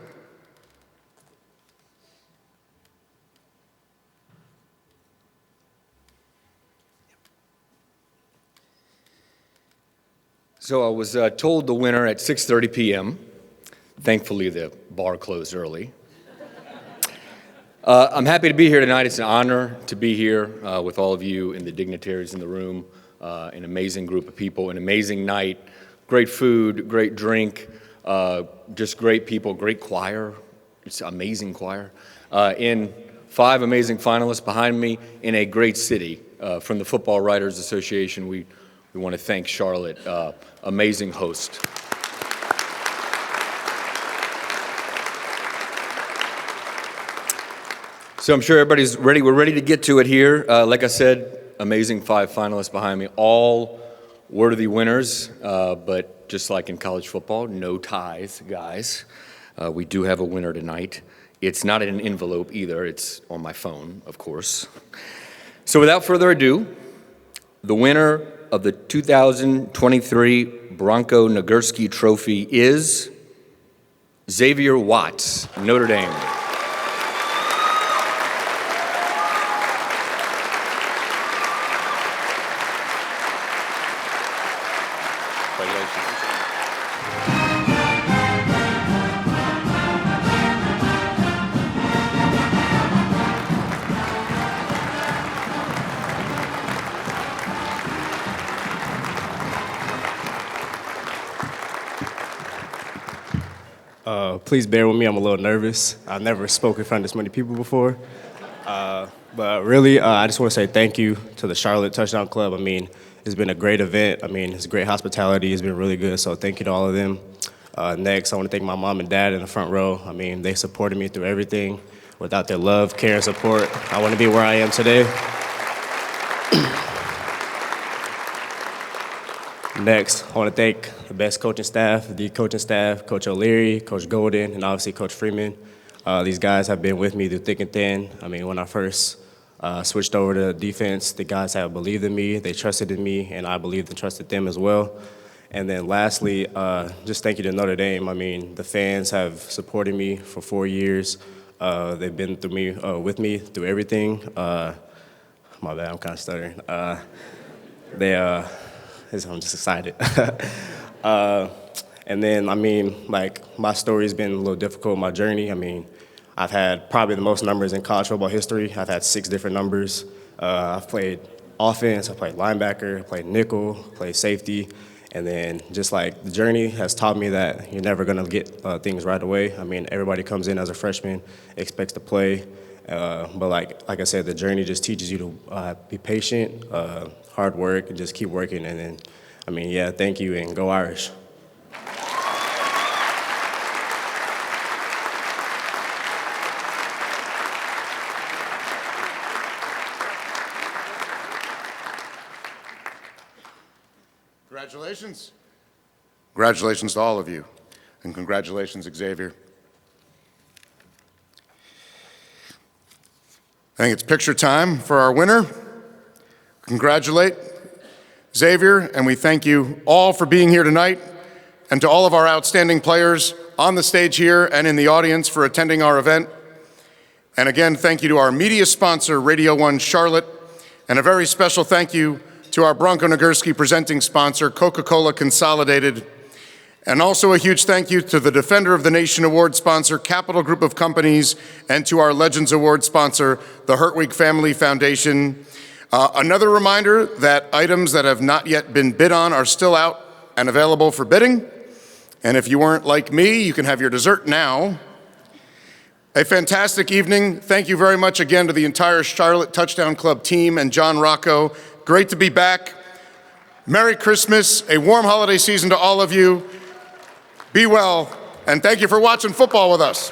So I was told the winner at 6:30 p.m. Thankfully, the bar closed early. I'm happy to be here tonight. It's an honor to be here with all of you and the dignitaries in the room, an amazing group of people, an amazing night, great food, great drink, just great people, great choir. It's an amazing choir. And 5 amazing finalists behind me in a great city. From the Football Writers Association, we want to thank Charlotte, amazing host. So I'm sure everybody's ready. We're ready to get to it here. Like I said, amazing 5 finalists behind me, all worthy winners, but just like in college football, no ties, guys. We do have a winner tonight. It's not in an envelope either. It's on my phone, of course. So without further ado, the winner of the 2023 Bronko Nagurski Trophy is Xavier Watts, Notre Dame. Please bear with me, I'm a little nervous. I've never spoken in front of this many people before. But really, I just want to say thank you to the Charlotte Touchdown Club. I mean, it's been a great event. I mean, it's great hospitality. It's been really good, so thank you to all of them. Next, I want to thank my mom and dad in the front row. I mean, they supported me through everything. Without their love, care, and support, I wouldn't be where I am today. Next, I want to thank the best coaching staff, the coaching staff, Coach O'Leary, Coach Golden, and obviously Coach Freeman. These guys have been with me through thick and thin. I mean, when I first Switched over to defense. The guys have believed in me, they trusted in me, and I believed and trusted them as well. And then lastly, just thank you to Notre Dame. I mean, the fans have supported me for 4 years. They've been with me through everything. My bad, I'm kind of stuttering. I'm just excited. And then, I mean, like, my story's been a little difficult, my journey. I mean, I've had probably the most numbers in college football history. I've had 6 different numbers. I've played offense, I played linebacker, I played nickel, played safety. And then just like the journey has taught me that you're never gonna get things right away. I mean, everybody comes in as a freshman, expects to play. But like I said, the journey just teaches you to be patient, hard work, and just keep working. And then, I mean, yeah, thank you, and go Irish. Congratulations. Congratulations to all of you, and congratulations, Xavier. I think it's picture time for our winner. Congratulate Xavier, and we thank you all for being here tonight, and to all of our outstanding players on the stage here and in the audience for attending our event. And again, thank you to our media sponsor, Radio 1 Charlotte, and a very special thank you to our Bronko Nagurski presenting sponsor, Coca-Cola Consolidated, and also a huge thank you to the Defender of the Nation Award sponsor, Capital Group of Companies, and to our Legends Award sponsor, the Hertwig Family Foundation. Another reminder that items that have not yet been bid on are still out and available for bidding. And if you weren't like me, you can have your dessert now. A fantastic evening. Thank you very much again to the entire Charlotte Touchdown Club team and John Rocco. Great to be back. Merry Christmas, a warm holiday season to all of you. Be well, and thank you for watching football with us.